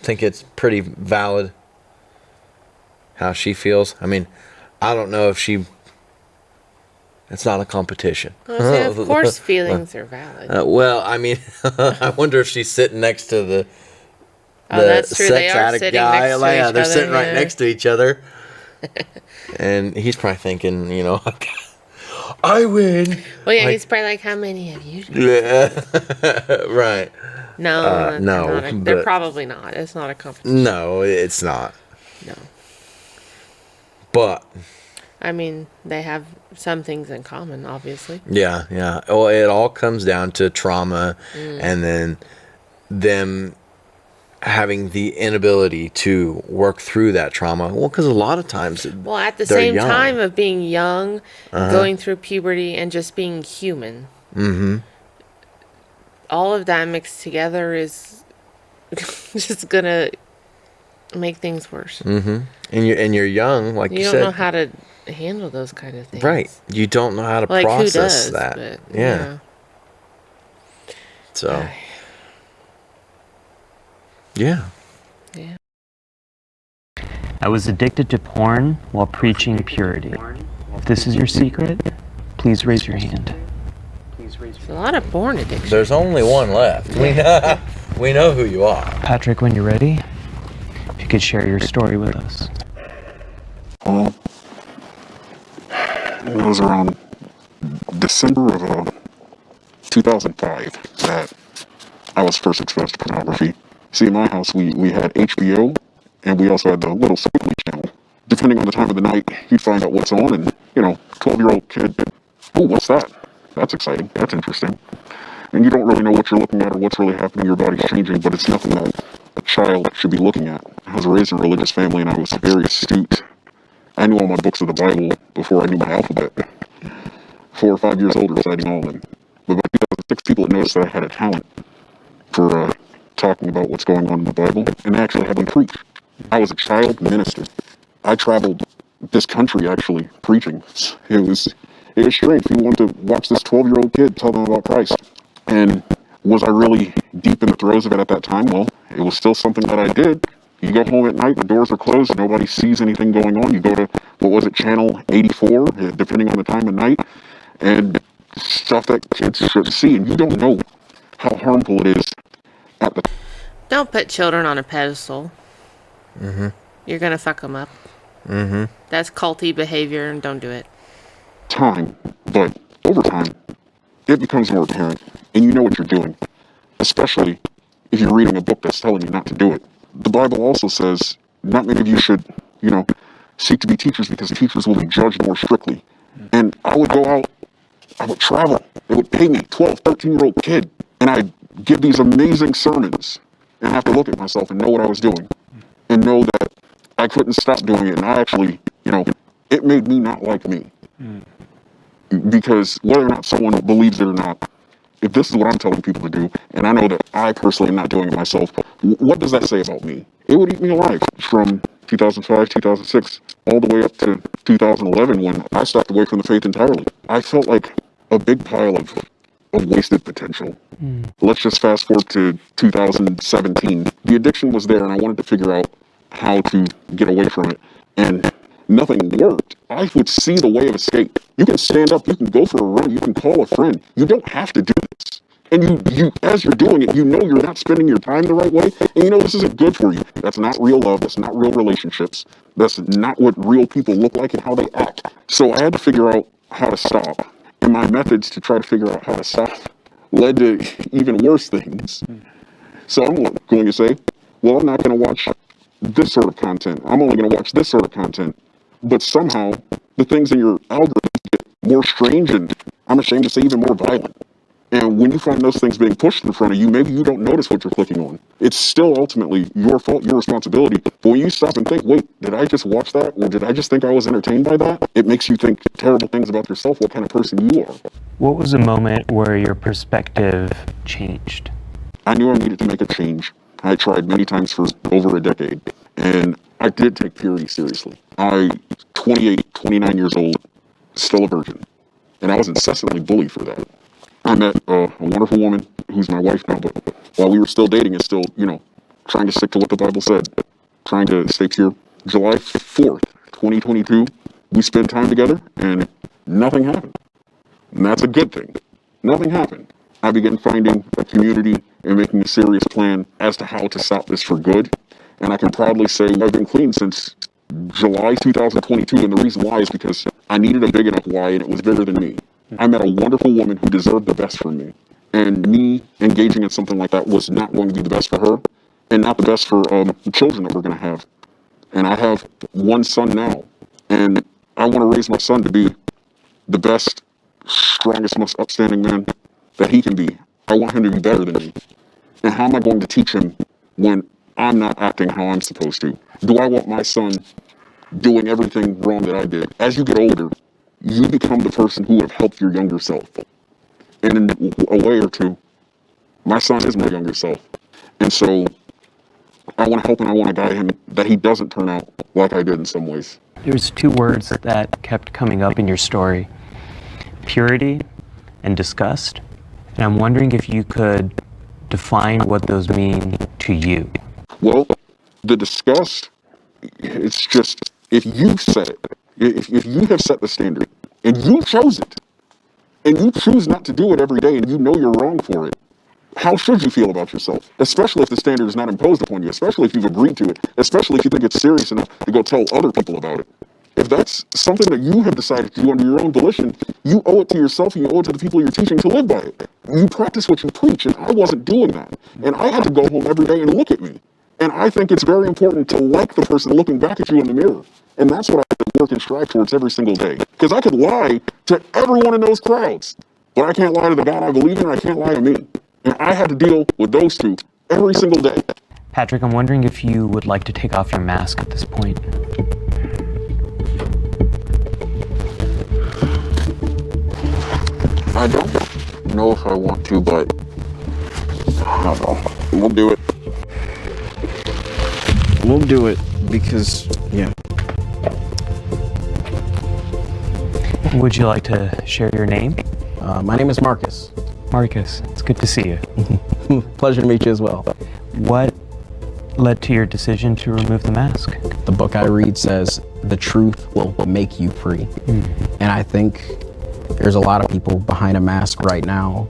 think it's pretty valid how she feels? I mean, I don't know if it's not a competition. Well, of course feelings are valid. Well, I mean, I wonder if she's sitting next to the that's true. sex They are addict sitting guy. next to each They're other, sitting right next to each other. And he's probably thinking, I win. Well, yeah, he's probably like, how many have you? Yeah. Right. No, they're probably not. It's not a competition. No, it's not. No. But I mean, they have some things in common, obviously. Yeah. Well, it all comes down to trauma and then them having the inability to work through that trauma. Well, because a lot of times at the same time of being young, going through puberty, and just being human. Mm-hmm. All of that mixed together is just gonna make things worse. Mm-hmm. And you're young, like you don't said. know how to handle those kind of things. Right. You don't know how to like, process who does, that. But, yeah. So. Yeah. Yeah. I was addicted to porn while preaching purity. If this is your secret, please raise your hand. There's a lot of porn addiction. There's only one left. We know who you are. Patrick, when you're ready, if you could share your story with us. It was around December of 2005 that I was first exposed to pornography. See, in my house, we had HBO, and we also had the little Jubilee channel. Depending on the time of the night, you'd find out what's on, and, 12-year-old kid, oh, what's that? That's exciting. That's interesting. And you don't really know what you're looking at or what's really happening. Your body's changing, but it's nothing that a child should be looking at. I was raised in a religious family, and I was very astute. I knew all my books of the Bible before I knew my alphabet. 4 or 5 years old, reciting all of them. But by 2006, people had noticed that I had a talent for talking about what's going on in the Bible, and they actually had me preach. I was a child minister. I traveled this country actually preaching. It was strange. People wanted to watch this 12-year-old kid tell them about Christ. And was I really deep in the throes of it at that time? Well, it was still something that I did. You go home at night, the doors are closed, nobody sees anything going on. You go to, channel 84, depending on the time of night, and stuff that kids shouldn't see. And you don't know how harmful it is at the Don't put children on a pedestal. Mm-hmm. You're going to fuck them up. Mm-hmm. That's culty behavior, and don't do it. time. But over time, it becomes more apparent, and you know what you're doing, especially if you're reading a book that's telling you not to do it. The Bible also says not many of you should, seek to be teachers because teachers will be judged more strictly. And I would go out, I would travel, they would pay me, 12, 13-year-old kid, and I'd give these amazing sermons and have to look at myself and know what I was doing and know that I couldn't stop doing it. And I actually, it made me not like me. Because whether or not someone believes it or not, if this is what I'm telling people to do, and I know that I personally am not doing it myself, what does that say about me? It would eat me alive from 2005, 2006, all the way up to 2011 when I stepped away from the faith entirely. I felt like a big pile of wasted potential. Let's just fast forward to 2017. The addiction was there, and I wanted to figure out how to get away from it. And nothing worked. I would see the way of escape. You can stand up, you can go for a run, you can call a friend. You don't have to do this. And you as you're doing it, you know you're not spending your time the right way, and you know this isn't good for you. That's not real love, that's not real relationships. That's not what real people look like and how they act. So I had to figure out how to stop. And my methods to try to figure out how to stop led to even worse things. So I'm going to say, well, I'm not going to watch this sort of content. I'm only going to watch this sort of content. But somehow, the things in your algorithm get more strange and, I'm ashamed to say, even more violent. And when you find those things being pushed in front of you, maybe you don't notice what you're clicking on. It's still ultimately your fault, your responsibility. But when you stop and think, wait, did I just watch that? Or did I just think I was entertained by that? It makes you think terrible things about yourself, what kind of person you are. What was a moment where your perspective changed? I knew I needed to make a change. I tried many times for over a decade. And I did take purity seriously. I, 28, 29 years old, still a virgin. And I was incessantly bullied for that. I met a wonderful woman who's my wife now, but while we were still dating and still, trying to stick to what the Bible said, trying to stay pure. July 4th, 2022, we spent time together and nothing happened. And that's a good thing. Nothing happened. I began finding a community and making a serious plan as to how to stop this for good. And I can proudly say I've been clean since July 2022, and the reason why is because I needed a big enough why, and it was bigger than me. I met a wonderful woman who deserved the best from me, and me engaging in something like that was not going to be the best for her, and not the best for the children that we're going to have. And I have one son now, and I want to raise my son to be the best, strongest, most upstanding man that he can be. I want him to be better than me. And how am I going to teach him when I'm not acting how I'm supposed to? Do I want my son doing everything wrong that I did? As you get older, you become the person who would have helped your younger self. And in a way or two, my son is my younger self. And so I want to help and I want to guide him that he doesn't turn out like I did in some ways. There's two words that kept coming up in your story: purity and disgust. And I'm wondering if you could define what those mean to you. Well, the disgust, it's just, if you set it, if you have set the standard and you chose it, and you choose not to do it every day and you know you're wrong for it, how should you feel about yourself? Especially if the standard is not imposed upon you, especially if you've agreed to it, especially if you think it's serious enough to go tell other people about it. If that's something that you have decided to do under your own volition, you owe it to yourself and you owe it to the people you're teaching to live by it. You practice what you preach, and I wasn't doing that. And I had to go home every day and look at me. And I think it's very important to like the person looking back at you in the mirror. And that's what I have to work and strive towards every single day. Because I could lie to everyone in those crowds, but I can't lie to the God I believe in, and I can't lie to me. And I had to deal with those two every single day. Patrick, I'm wondering if you would like to take off your mask at this point. I don't know if I want to, but I don't know. We'll do it. We'll do it because, yeah. Would you like to share your name? My name is Marcus. Marcus, it's good to see you. Pleasure to meet you as well. What led to your decision to remove the mask? The book I read says the truth will make you free. And I think there's a lot of people behind a mask right now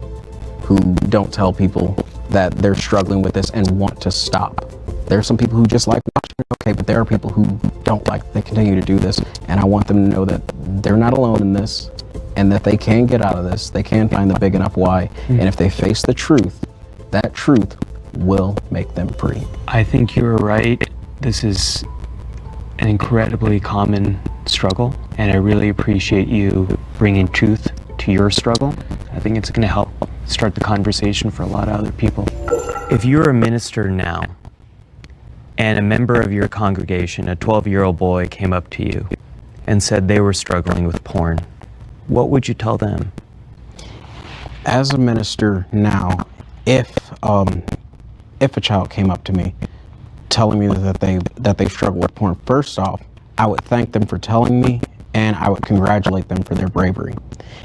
who don't tell people that they're struggling with this and want to stop. There are some people who just like watching it, okay, but there are people who don't like, they continue to do this, and I want them to know that they're not alone in this, and that they can get out of this, they can find the big enough why, and if they face the truth, that truth will make them free. I think you're right. This is an incredibly common struggle, and I really appreciate you bringing truth to your struggle. I think it's going to help start the conversation for a lot of other people. If you're a minister now, and a member of your congregation, a 12-year-old boy, came up to you and said they were struggling with porn, what would you tell them? As a minister now, if a child came up to me telling me that they struggle with porn, first off, I would thank them for telling me, and I would congratulate them for their bravery.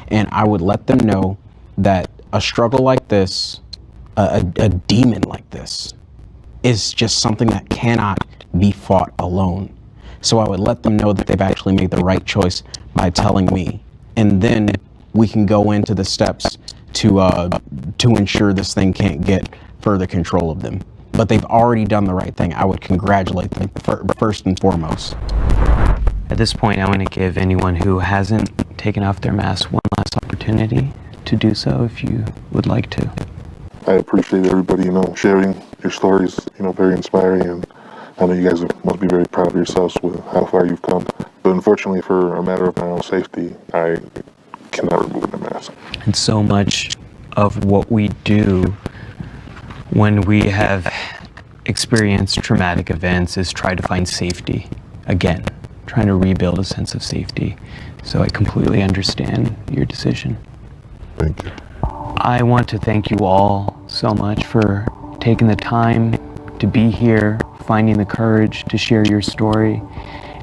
And I would let them know that a struggle like this, a demon like this, is just something that cannot be fought alone. So I would let them know that they've actually made the right choice by telling me. And then we can go into the steps to ensure this thing can't get further control of them. But they've already done the right thing. I would congratulate them first and foremost. At this point, I want to give anyone who hasn't taken off their mask one last opportunity to do so if you would like to. I appreciate everybody, sharing your stories, very inspiring, and I know you guys must be very proud of yourselves with how far you've come. But unfortunately, for a matter of my own safety, I cannot remove the mask. And so much of what we do when we have experienced traumatic events is try to find safety again, trying to rebuild a sense of safety. So I completely understand your decision. Thank you. I want to thank you all so much for taking the time to be here, finding the courage to share your story,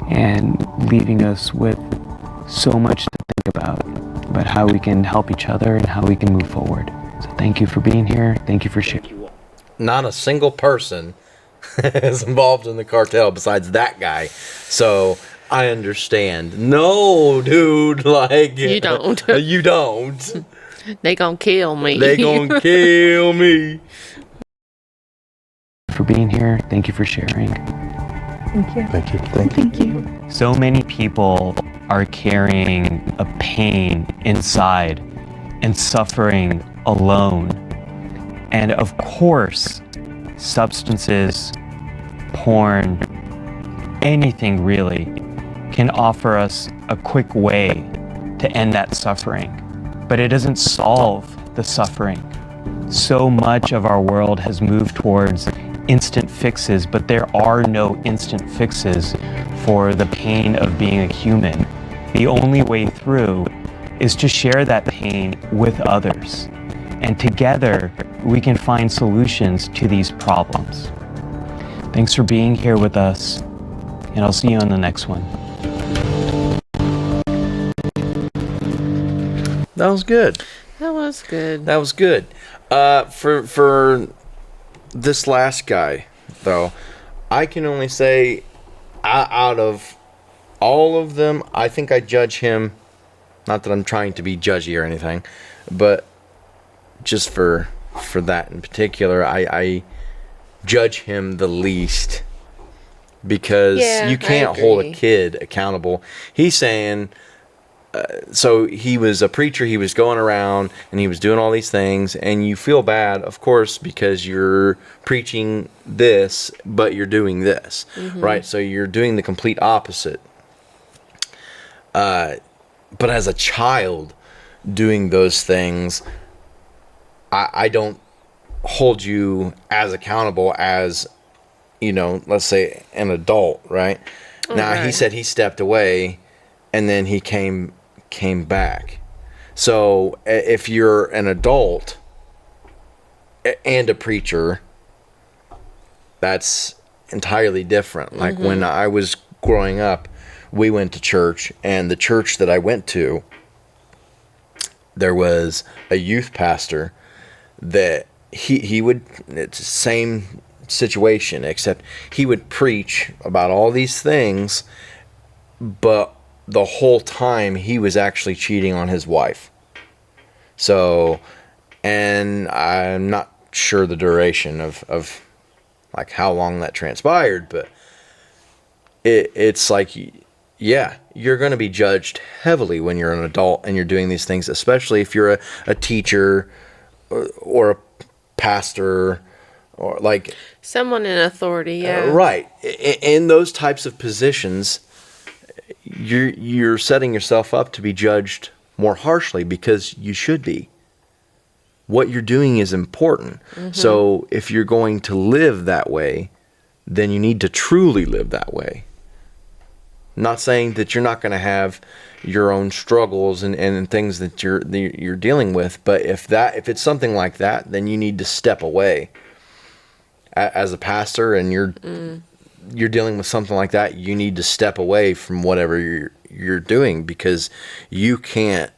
and leaving us with so much to think about how we can help each other and how we can move forward. So thank you for being here. Thank you for sharing. Not a single person is involved in the cartel besides that guy. So I understand. No, dude, you don't. You don't. They gonna kill me. They gonna kill me. For being here, thank you for sharing. Thank you. Thank you. Thank you. So many people are carrying a pain inside and suffering alone. And of course, substances, porn, anything really can offer us a quick way to end that suffering. But it doesn't solve the suffering. So much of our world has moved towards instant fixes, but there are no instant fixes for the pain of being a human. The only way through is to share that pain with others. And together, we can find solutions to these problems. Thanks for being here with us, and I'll see you on the next one. That was good. That was good. That was good. For this last guy, though, I can only say, out of all of them, I think I judge him. Not that I'm trying to be judgy or anything, but just for that in particular, I judge him the least, because you can't hold a kid accountable. He's saying, so he was a preacher, he was going around and he was doing all these things, and you feel bad, of course, because you're preaching this, but you're doing this, right? So you're doing the complete opposite. But as a child doing those things, I don't hold you as accountable as, let's say an adult, right? Now, he said he stepped away and then he came back. So if you're an adult and a preacher, that's entirely different. Like when I was growing up, we went to church, and the church that I went to, there was a youth pastor that he would, it's the same situation, except he would preach about all these things, but the whole time he was actually cheating on his wife. So, and I'm not sure the duration of like how long that transpired, but it's like, yeah, you're going to be judged heavily when you're an adult and you're doing these things, especially if you're a teacher or a pastor or like someone in authority. Yeah, right. In those types of positions, you're setting yourself up to be judged more harshly, because you should be. What you're doing is important. So if you're going to live that way, then you need to truly live that way. Not saying that you're not going to have your own struggles and things that you're dealing with, but if it's something like that, then you need to step away. As a pastor, and you're dealing with something like that, you need to step away from whatever you're doing, because you can't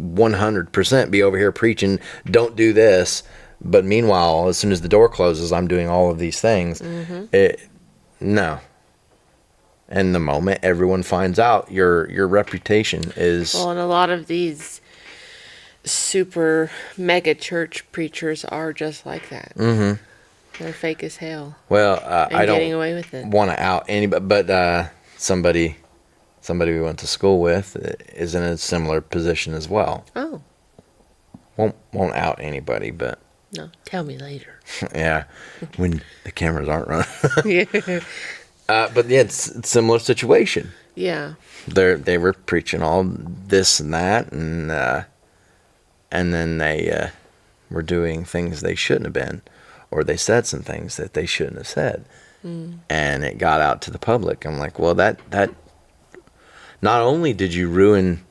100% be over here preaching, don't do this, but meanwhile, as soon as the door closes, I'm doing all of these things. No. And the moment everyone finds out, your reputation is... Well, and a lot of these super mega church preachers are just like that. They're fake as hell. Well, I don't getting away with it. Want to out anybody, but somebody we went to school with is in a similar position as well. Oh. Won't out anybody, but... No, tell me later. Yeah, when the cameras aren't running. Yeah. But yeah, it's a similar situation. Yeah. They were preaching all this and that, and then they were doing things they shouldn't have been, or they said some things that they shouldn't have said, and it got out to the public. I'm like, well, that not only did you ruin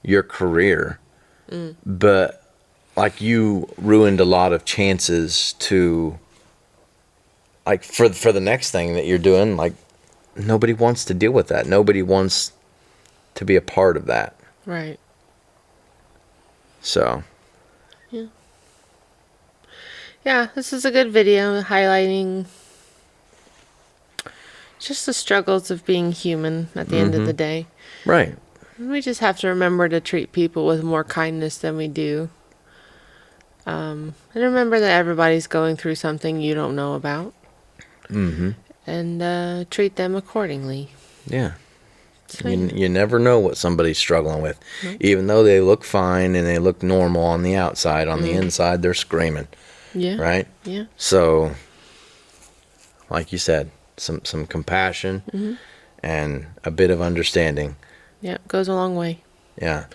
your career, but like you ruined a lot of chances to. Like for the next thing that you're doing, like nobody wants to deal with that. Nobody wants to be a part of that. Right. So. Yeah. Yeah, this is a good video highlighting just the struggles of being human at the end of the day. Right. We just have to remember to treat people with more kindness than we do. And remember that everybody's going through something you don't know about. And treat them accordingly. Yeah. You never know what somebody's struggling with. Even though they look fine and they look normal on the outside, on the inside they're screaming. Yeah. Right? Yeah. So, like you said, some compassion and a bit of understanding. Yeah, goes a long way. Yeah.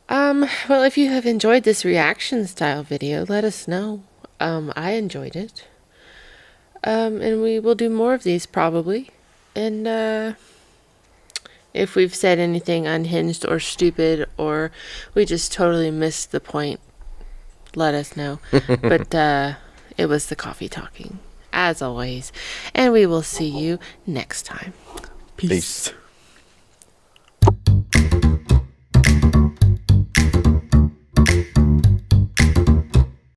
Well, if you have enjoyed this reaction style video, let us know. I enjoyed it. And we will do more of these probably. And if we've said anything unhinged or stupid, or we just totally missed the point, let us know. But it was the coffee talking. as always. And we will see you next time. Peace.